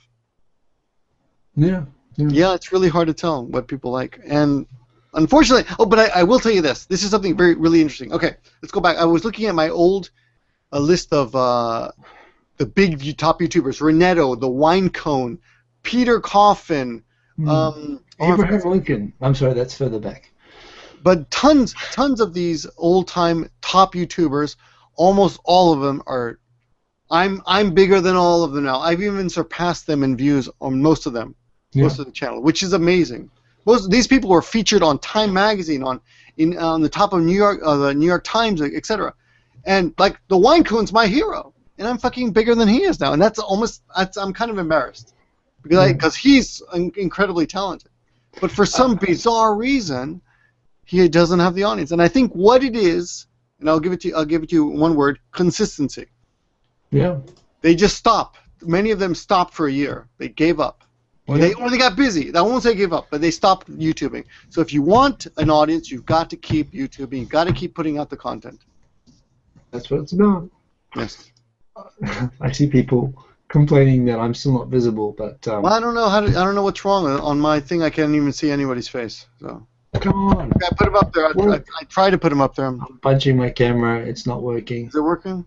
Yeah, it's really hard to tell what people like, and unfortunately, but I will tell you this. This is something really interesting. Okay, let's go back. I was looking at my old list of the big top YouTubers: Renetto, the Wine Cone, Peter Coffin, Abraham Lincoln. I'm sorry, that's further back. But tons of these old-time top YouTubers, almost all of them are. I'm bigger than all of them now. I've even surpassed them in views on most of them, most of the channel, which is amazing. Most of these people were featured on Time Magazine, on the top of the New York Times, etc. And like the Wine Coon's my hero, and I'm fucking bigger than he is now, and I'm kind of embarrassed because he's incredibly talented, but for some bizarre reason, he doesn't have the audience. And I think what it is, and I'll give it to you one word: consistency. Yeah. They just stop. Many of them stopped for a year. They gave up. Or they got busy. I won't say give up, but they stopped YouTubing. So if you want an audience, you've got to keep YouTubing. You've got to keep putting out the content. That's what it's about. Yes. I see people complaining that I'm still not visible, but well, I don't know I don't know what's wrong on my thing. I can't even see anybody's face. So come on. I put him up there. I try to put him up there. I'm punching my camera. It's not working. Is it working?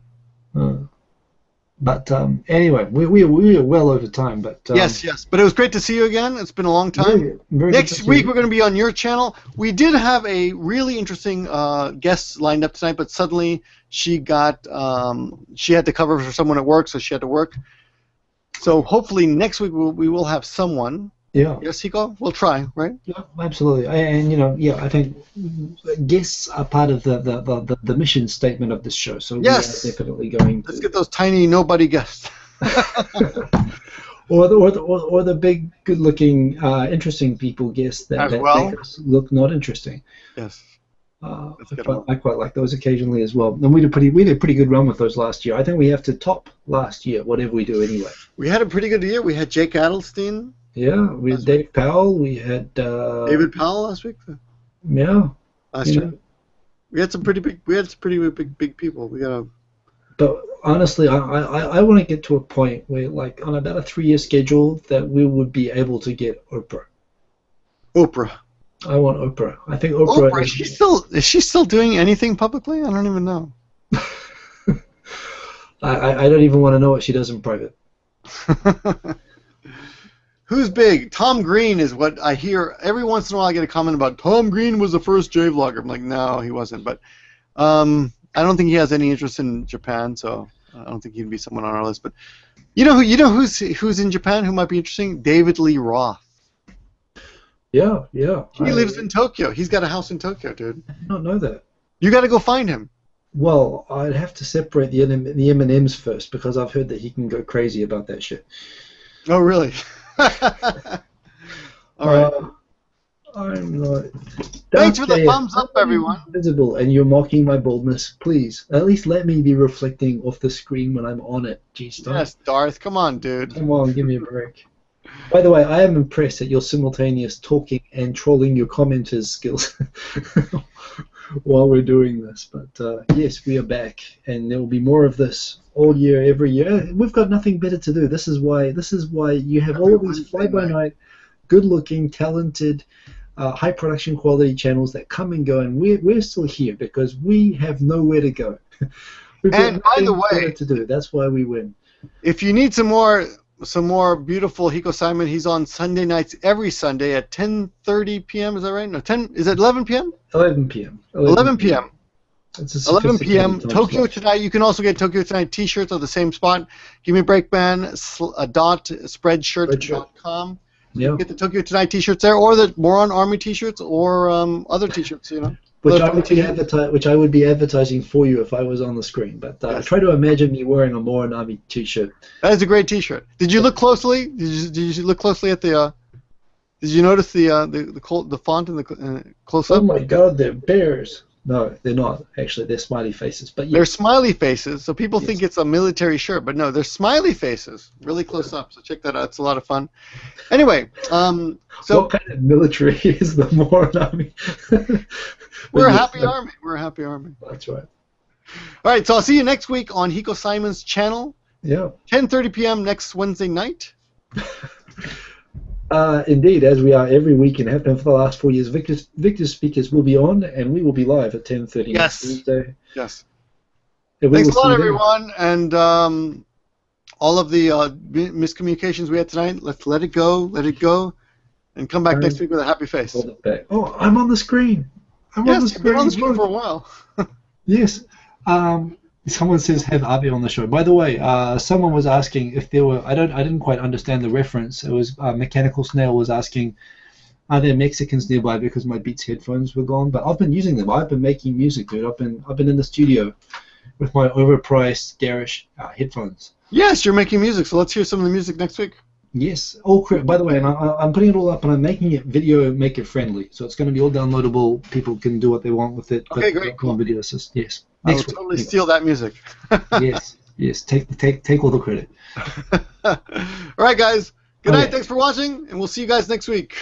But anyway, we are well over time. But yes. But it was great to see you again. It's been a long time. Very Next week we're going to be on your channel. We did have a really interesting guest lined up tonight, but suddenly she had to cover for someone at work, so she had to work. So hopefully next week we will have someone. Yeah. Yes, Hiko? We'll try, right? Yeah, absolutely. And I think guests are part of the mission statement of this show. So yes, we are definitely going. Let's get those tiny nobody guests. or the big, good-looking, interesting people guests that make us look not interesting. Yes. I quite like those occasionally as well. And we did a pretty good run with those last year. I think we have to top last year, whatever we do anyway. We had a pretty good year. We had Jake Adelstein. Yeah, we had Dave Powell. We had David Powell last week. Yeah. Last year. We had some pretty big. Big people. But honestly, I want to get to a point where, like, on about a 3-year schedule, that we would be able to get Oprah. Oprah. I want Oprah. I think Oprah. Is she still doing anything publicly? I don't even know. I don't even want to know what she does in private. Who's big? Tom Green is what I hear. Every once in a while I get a comment about Tom Green was the first J-vlogger. I'm like, no, he wasn't. But I don't think he has any interest in Japan, so I don't think he'd be someone on our list. But you know who's in Japan who might be interesting? David Lee Roth. Yeah. He lives in Tokyo. He's got a house in Tokyo, dude. I did not know that. You got to go find him. Well, I'd have to separate the M&Ms first, because I've heard that he can go crazy about that shit. Oh, really? All right. I'm not. Thanks for the thumbs up, everyone. Visible, and you're mocking my boldness. Please, at least let me be reflecting off the screen when I'm on it. Jeez, yes, Darth. Come on, dude. Come on, give me a break. By the way, I am impressed at your simultaneous talking and trolling your commenters skills while we're doing this. But yes, we are back, and there will be more of this all year, every year. We've got nothing better to do. This is why you have all of these fly-by-night, good-looking, talented, high production quality channels that come and go, and we're still here because we have nowhere to go. And by the way, to do. That's why we win. If you need some more beautiful Hiko Simon, he's on Sunday nights every Sunday at 10:30 p.m. Is that right? No, 10. Is it 11 p.m.? 11 p.m. 11 p.m. 11 p.m. Tokyo slot. Tonight. You can also get Tokyo Tonight T-shirts at the same spot. Gimmeabreakman.spreadshirt.com. Yeah. Get the Tokyo Tonight T-shirts there, or the Moron Army T-shirts, or other T-shirts. Which I would be advertising for you if I was on the screen. But yes. Try to imagine me wearing a Moran Army T-shirt. That is a great T-shirt. Did you look closely? Did you look closely at the? Did you notice the font in the close up? Oh my God, they're bears. No, they're not. Actually, they're smiley faces. But yes. They're smiley faces, so people think it's a military shirt, but no, they're smiley faces, really close up. So check that out. It's a lot of fun. Anyway, so what kind of military is the Moran Army? We're a happy army. We're a happy army. That's right. All right, so I'll see you next week on Hiko Simon's channel. Yeah. 10:30 p.m. next Wednesday night. Indeed, as we are every week and have been for the last 4 years. Victor's Speakers will be on, and we will be live at 10:30 next Tuesday. Yes. Thanks a lot, everyone, and all of the miscommunications we had tonight. Let's let it go, and come back next week with a happy face. Hold it back. Oh, I'm on the screen. I'm Yes, on the you've been screen. on the screen for a while. Yes. Someone says have Abe on the show. By the way, someone was asking if there were. I didn't quite understand the reference. It was Mechanical Snail was asking, are there Mexicans nearby because my Beats headphones were gone? But I've been using them. I've been making music, dude. I've been in the studio with my overpriced garish headphones. Yes, you're making music. So let's hear some of the music next week. Yes. By the way, and I'm putting it all up, and I'm making it video maker friendly, so it's going to be all downloadable. People can do what they want with it. Okay, great, cool. Video assist. Yes. I will totally steal that music. Yes. Take all the credit. All right, guys. Good night. Thanks for watching, and we'll see you guys next week.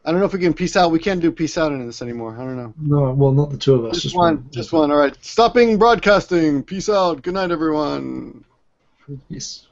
I don't know if we can peace out. We can't do peace out in this anymore. I don't know. No, well, not the two of us. Just one. Just one. All right. Stopping broadcasting. Peace out. Good night, everyone. Yes.